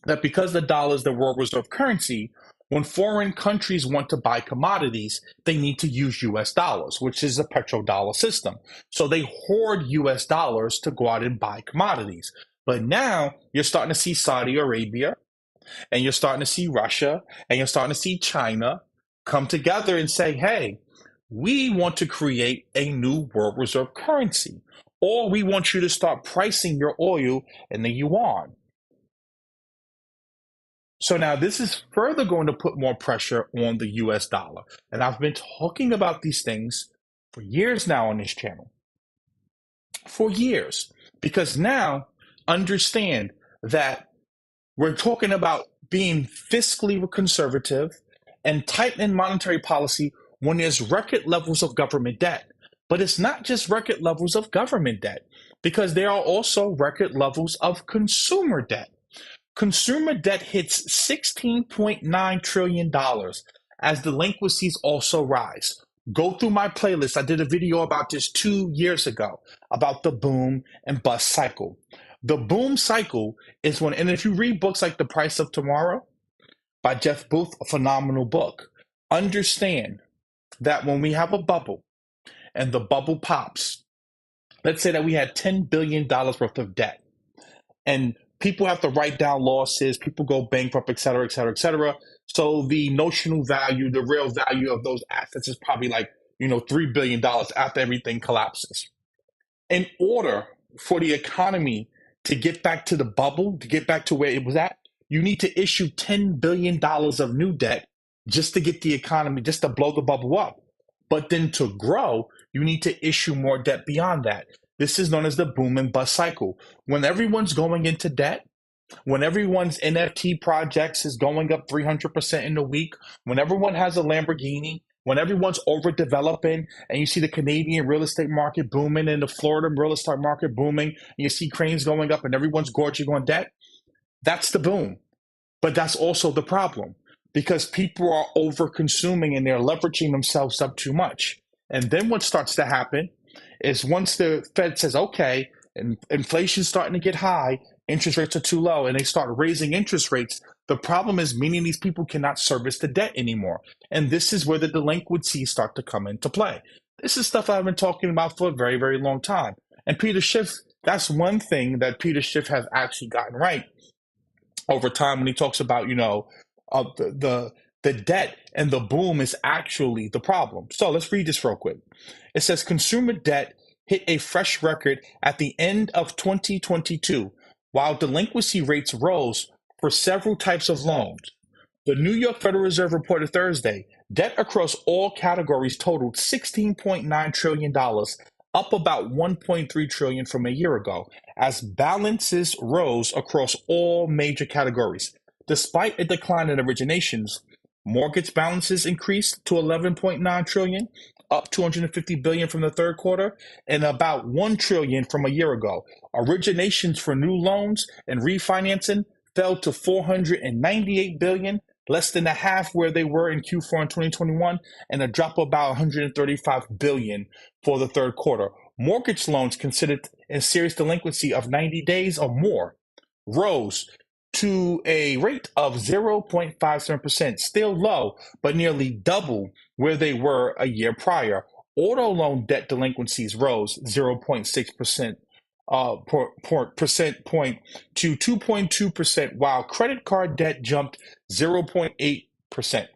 that because the dollar is the world reserve currency, when foreign countries want to buy commodities, they need to use US dollars, which is a petrodollar system. So they hoard US dollars to go out and buy commodities. But now you're starting to see Saudi Arabia, and you're starting to see Russia, and you're starting to see China come together and say, hey, we want to create a new world reserve currency, or we want you to start pricing your oil in the yuan. So now this is further going to put more pressure on the US dollar. And I've been talking about these things for years now on this channel. For years. Because now understand that we're talking about being fiscally conservative and tightening monetary policy when there's record levels of government debt. But it's not just record levels of government debt, because there are also record levels of consumer debt. Consumer debt hits $16.9 trillion as delinquencies also rise. Go through my playlist. I did a video about this 2 years ago about the boom and bust cycle. The boom cycle is when, and if you read books like The Price of Tomorrow by Jeff Booth, a phenomenal book, understand that when we have a bubble and the bubble pops, let's say that we had $10 billion worth of debt, and people have to write down losses, people go bankrupt, et cetera, et cetera, et cetera. So the notional value, the real value of those assets is probably like, $3 billion after everything collapses. In order for the economy to get back to the bubble, to get back to where it was at, you need to issue $10 billion of new debt just to get the economy, just to blow the bubble up. But then to grow, you need to issue more debt beyond that. This is known as the boom and bust cycle. When everyone's going into debt, when everyone's NFT projects is going up 300% in a week, when everyone has a Lamborghini, when everyone's overdeveloping, and you see the Canadian real estate market booming and the Florida real estate market booming, and you see cranes going up and everyone's gorging on debt, that's the boom. But that's also the problem, because people are over consuming and they're leveraging themselves up too much. And then what starts to happen is once the Fed says, okay, and inflation's starting to get high, interest rates are too low, and they start raising interest rates, the problem is many of these people cannot service the debt anymore. And this is where the delinquencies start to come into play. This is stuff I've been talking about for a very, very long time. And Peter Schiff, that's one thing that Peter Schiff has actually gotten right over time when he talks about, the debt and the boom is actually the problem. So let's read this real quick. It says consumer debt hit a fresh record at the end of 2022, while delinquency rates rose for several types of loans. The New York Federal Reserve reported Thursday debt across all categories totaled $16.9 trillion, up about $1.3 trillion from a year ago, as balances rose across all major categories. Despite a decline in originations, mortgage balances increased to $11.9 trillion, up $250 billion from the third quarter, and about $1 trillion from a year ago. Originations for new loans and refinancing fell to $498 billion, less than a half where they were in Q4 in 2021, and a drop of about $135 billion for the third quarter. Mortgage loans considered in serious delinquency of 90 days or more rose to a rate of 0.57%, still low, but nearly double where they were a year prior. Auto loan debt delinquencies rose 0.6% percent point to 2.2%, while credit card debt jumped 0.8%.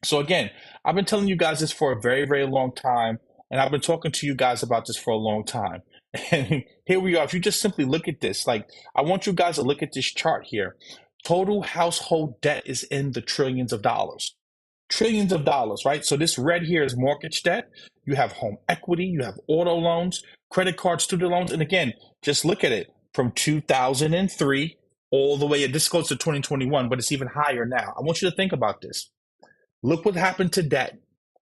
So again, I've been telling you guys this for a very, very long time And I've been talking to you guys about this for a long time. And here we are. If you just simply look at this, like, I want you guys to look at this chart here. Total household debt is in the trillions of dollars. Trillions of dollars, right? So this red here is mortgage debt. You have home equity, you have auto loans, credit cards, student loans. And again, just look at it from 2003 all the way. This goes to 2021, but it's even higher now. I want you to think about this. Look what happened to debt.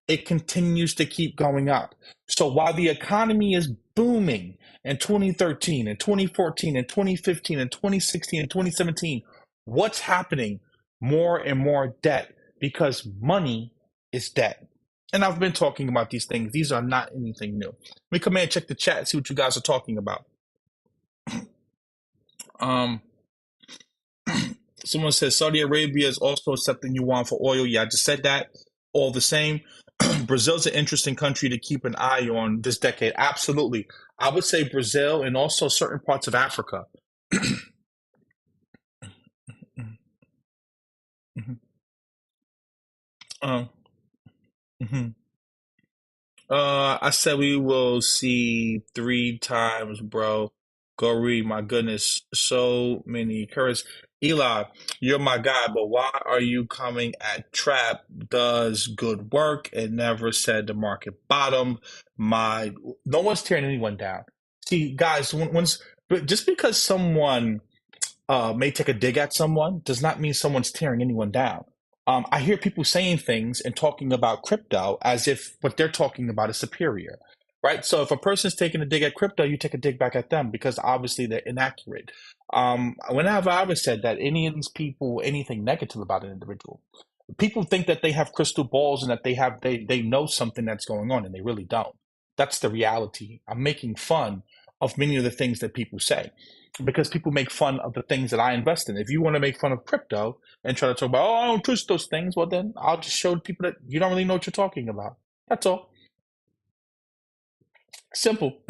It continues to keep going up. So while the economy is booming in 2013 and 2014 and 2015 and 2016 and 2017, what's happening? More and more debt, because money is debt. And I've been talking about these things. These are not anything new. Let me come in and check the chat and see what you guys are talking about. Someone says Saudi Arabia is also accepting yuan for oil. Yeah, I just said that. All the same, Brazil's an interesting country to keep an eye on this decade. Absolutely. I would say Brazil and also certain parts of Africa. I said we will see 3 times, bro. Go read. My goodness, so many curves. Eli, you're my guy, but why are you coming at Trap? Does good work and never said the market bottom. No one's tearing anyone down. See, guys, but just because someone may take a dig at someone does not mean someone's tearing anyone down. I hear people saying things and talking about crypto as if what they're talking about is superior, right? So if a person's taking a dig at crypto, you take a dig back at them because obviously they're inaccurate. Whenever I ever said that any of these people, anything negative about an individual, people think that they have crystal balls and that they know something that's going on, and they really don't. That's the reality. I'm making fun of many of the things that people say, because people make fun of the things that I invest in. If you want to make fun of crypto and try to talk about, oh, I don't trust those things, well, then I'll just show people that you don't really know what you're talking about. That's all. Simple.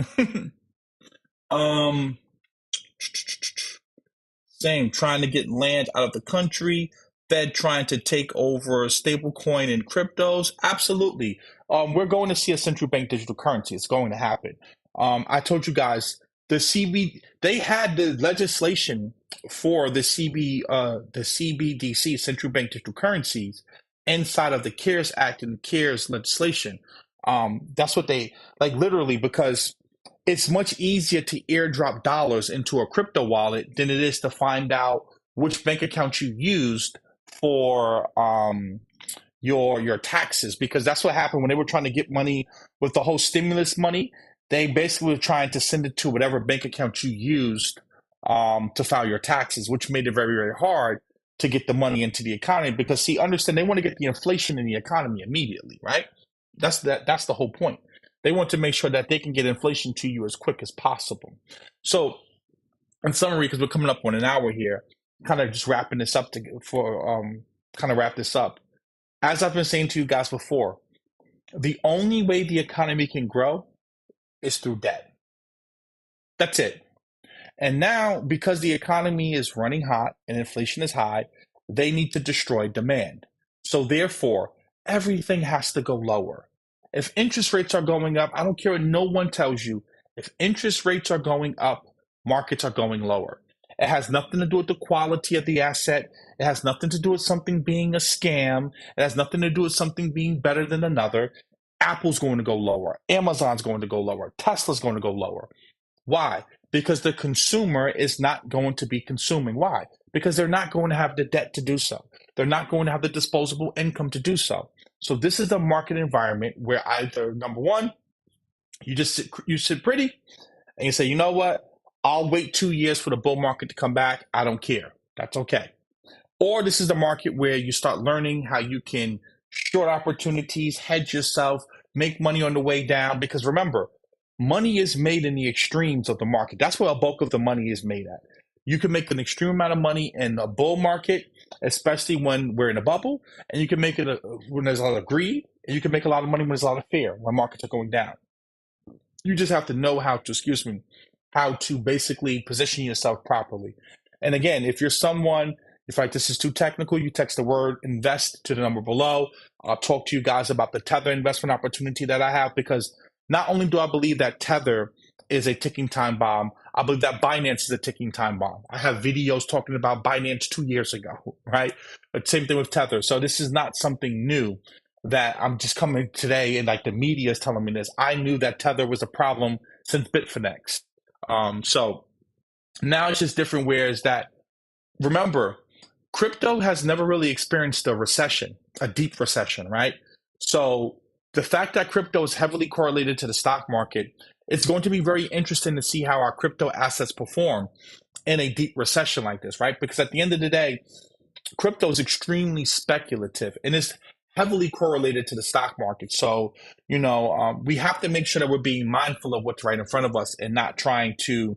Same, trying to get land out of the country. Fed trying to take over stablecoin and cryptos. Absolutely. We're going to see a central bank digital currency. It's going to happen. I told you guys, they had the legislation for the CBDC, central bank digital currencies, inside of the CARES Act and the CARES legislation. That's what they like, literally, because it's much easier to airdrop dollars into a crypto wallet than it is to find out which bank account you used for your taxes, because that's what happened when they were trying to get money with the whole stimulus money. They basically were trying to send it to whatever bank account you used to file your taxes, which made it very, very hard to get the money into the economy. Because, see, understand, they want to get the inflation in the economy immediately, right? That's the whole point. They want to make sure that they can get inflation to you as quick as possible. So, in summary, because we're coming up on an hour here, kind of just wrapping this up wrap this up. As I've been saying to you guys before, the only way the economy can grow is through debt. That's it. And now, because the economy is running hot and inflation is high, they need to destroy demand. So therefore, everything has to go lower. If interest rates are going up, I don't care what no one tells you. If interest rates are going up, markets are going lower. It has nothing to do with the quality of the asset. It has nothing to do with something being a scam. It has nothing to do with something being better than another. Apple's going to go lower. Amazon's going to go lower. Tesla's going to go lower. Why? Because the consumer is not going to be consuming. Why? Because they're not going to have the debt to do so. They're not going to have the disposable income to do so. So this is a market environment where either, number one, you sit pretty and you say, you know what? I'll wait 2 years for the bull market to come back. I don't care. That's okay. Or this is the market where you start learning how you can short opportunities, hedge yourself, make money on the way down. Because remember, money is made in the extremes of the market. That's where a bulk of the money is made at. You can make an extreme amount of money in a bull market, especially when we're in a bubble, and you can make it when there's a lot of greed, and you can make a lot of money when there's a lot of fear, when markets are going down. You just have to know how to basically position yourself properly. And again, if you're someone, if like this is too technical, you text the word invest to the number below. I'll talk to you guys about the Tether investment opportunity that I have, because Not only do I believe that Tether is a ticking time bomb, I believe that Binance is a ticking time bomb. I have videos talking about Binance 2 years ago, right? But same thing with Tether. So this is not something new that I'm just coming today and like the media is telling me this. I knew that Tether was a problem since Bitfinex. So now it's just different. Whereas that, remember, crypto has never really experienced a recession, a deep recession, right? So the fact that crypto is heavily correlated to the stock market, it's going to be very interesting to see how our crypto assets perform in a deep recession like this, right? Because at the end of the day, crypto is extremely speculative and is heavily correlated to the stock market. So, we have to make sure that we're being mindful of what's right in front of us and not trying to,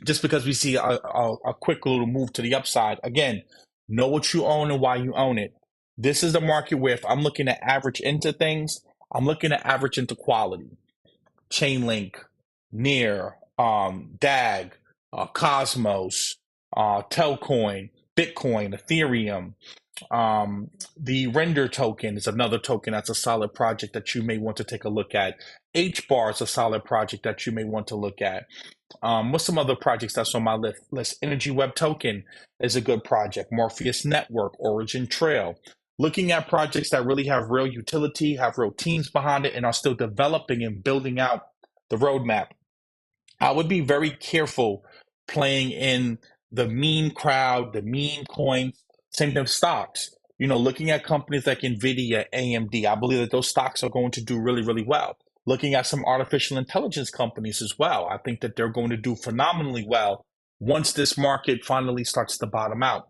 just because we see a quick little move to the upside. Again, know what you own and why you own it. This is a market where if I'm looking to average into things, I'm looking to average into quality. Chainlink, Near, DAG, Cosmos, Telcoin, Bitcoin, Ethereum. The Render token is another token that's a solid project that you may want to take a look at. HBAR is a solid project that you may want to look at. What's some other projects that's on my list? Energy Web Token is a good project. Morpheus Network, Origin Trail. Looking at projects that really have real utility, have real teams behind it, and are still developing and building out the roadmap. I would be very careful playing in the meme crowd, the meme coins, same thing with stocks. Looking at companies like NVIDIA, AMD, I believe that those stocks are going to do really, really well. Looking at some artificial intelligence companies as well, I think that they're going to do phenomenally well once this market finally starts to bottom out.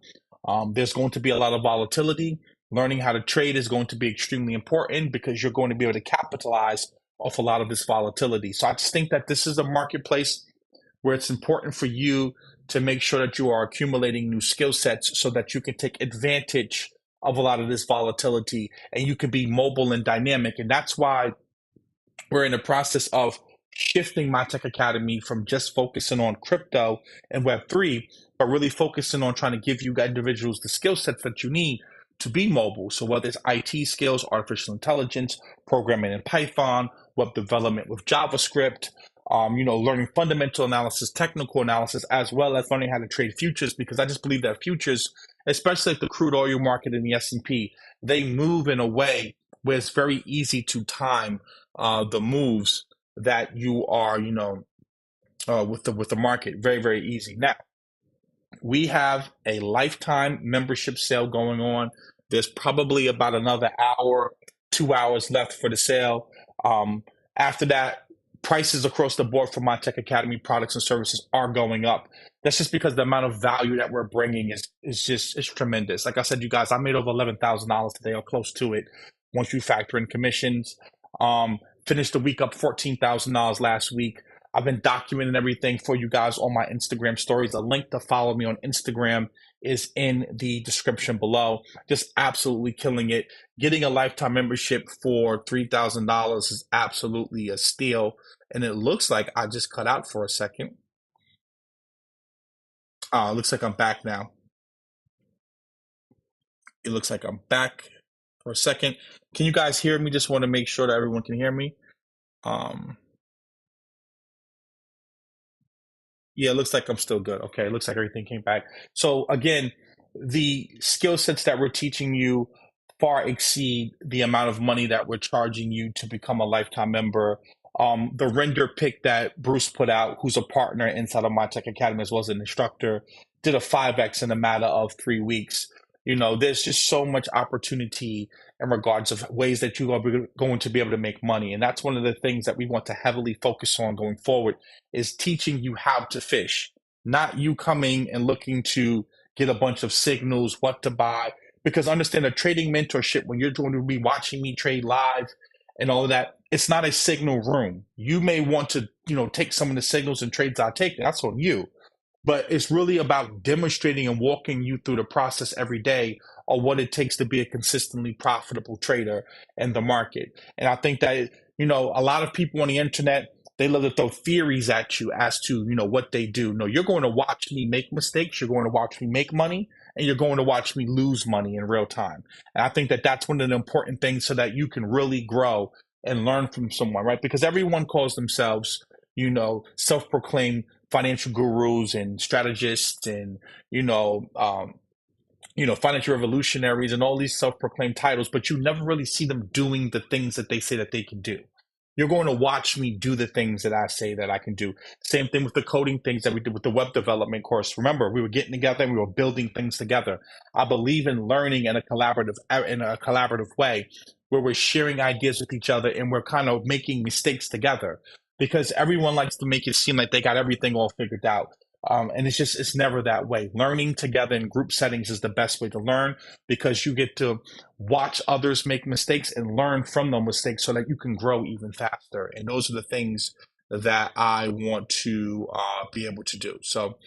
There's going to be a lot of volatility. Learning how to trade is going to be extremely important because you're going to be able to capitalize off a lot of this volatility. So I just think that this is a marketplace where it's important for you to make sure that you are accumulating new skill sets so that you can take advantage of a lot of this volatility and you can be mobile and dynamic. And that's why we're in the process of shifting My Tech Academy from just focusing on crypto and Web3, but really focusing on trying to give you individuals the skill sets that you need to be mobile. So whether it's IT skills, artificial intelligence, programming in Python, web development with JavaScript, learning fundamental analysis, technical analysis, as well as learning how to trade futures, because I just believe that futures, especially like the crude oil market and the S&P, they move in a way where it's very easy to time the moves that you are, with the market. Very, very easy. Now, we have a lifetime membership sale going on. There's probably about another hour, 2 hours left for the sale. After that, prices across the board for My Tech Academy products and services are going up. That's just because the amount of value that we're bringing is tremendous. Like I said, you guys, I made over $11,000 today or close to it once you factor in commissions. Finished the week up $14,000 last week. I've been documenting everything for you guys on my Instagram stories. A link to follow me on Instagram is in the description below. Just absolutely killing it. Getting a lifetime membership for $3,000 is absolutely a steal. And it looks like I just cut out for a second. It looks like I'm back now. It looks like I'm back for a second. Can you guys hear me? Just want to make sure that everyone can hear me. Yeah, it looks like I'm still good. Okay, it looks like everything came back. So again, the skill sets that we're teaching you far exceed the amount of money that we're charging you to become a lifetime member. The render pick that Bruce put out, who's a partner inside of My Tech Academy as well as an instructor, did a 5X in a matter of 3 weeks. There's just so much opportunity in regards of ways that you are going to be able to make money. And that's one of the things that we want to heavily focus on going forward is teaching you how to fish, not you coming and looking to get a bunch of signals, what to buy. Because understand a trading mentorship, when you're going to be watching me trade live and all of that, it's not a signal room. You may want to, take some of the signals and trades I take. That's on you. But it's really about demonstrating and walking you through the process every day of what it takes to be a consistently profitable trader in the market. And I think that, a lot of people on the internet, they love to throw theories at you as to, what they do. No, you're going to watch me make mistakes. You're going to watch me make money, and you're going to watch me lose money in real time. And I think that that's one of the important things so that you can really grow and learn from someone, right? Because everyone calls themselves, self-proclaimed financial gurus and strategists and, financial revolutionaries and all these self-proclaimed titles, but you never really see them doing the things that they say that they can do. You're going to watch me do the things that I say that I can do. Same thing with the coding things that we did with the web development course. Remember, we were getting together and we were building things together. I believe in learning in a collaborative way where we're sharing ideas with each other and we're kind of making mistakes together, because everyone likes to make it seem like they got everything all figured out. And it's never that way. Learning together in group settings is the best way to learn, because you get to watch others make mistakes and learn from those mistakes so that you can grow even faster. And those are the things that I want to be able to do. So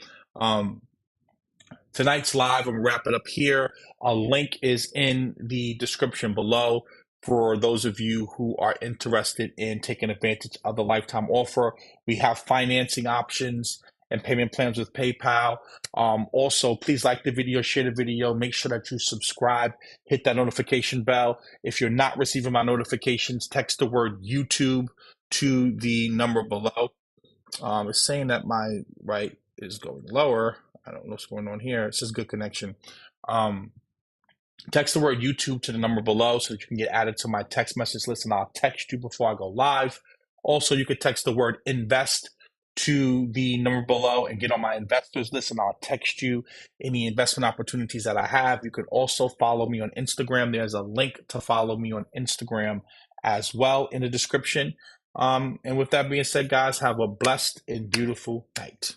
tonight's live, I'm going to wrap it up here. A link is in the description below for those of you who are interested in taking advantage of the lifetime offer. We have financing options and payment plans with PayPal. Also, please like the video, share the video, make sure that you subscribe, hit that notification bell. If you're not receiving my notifications, text the word YouTube to the number below. It's saying that my right is going lower. I don't know what's going on here. It says good connection. Text the word YouTube to the number below so that you can get added to my text message list, and I'll text you before I go live. Also, you could text the word invest to the number below and get on my investors list, and I'll text you any investment opportunities that I have. You could also follow me on Instagram. There's a link to follow me on Instagram as well in the description. And with that being said, guys, have a blessed and beautiful night.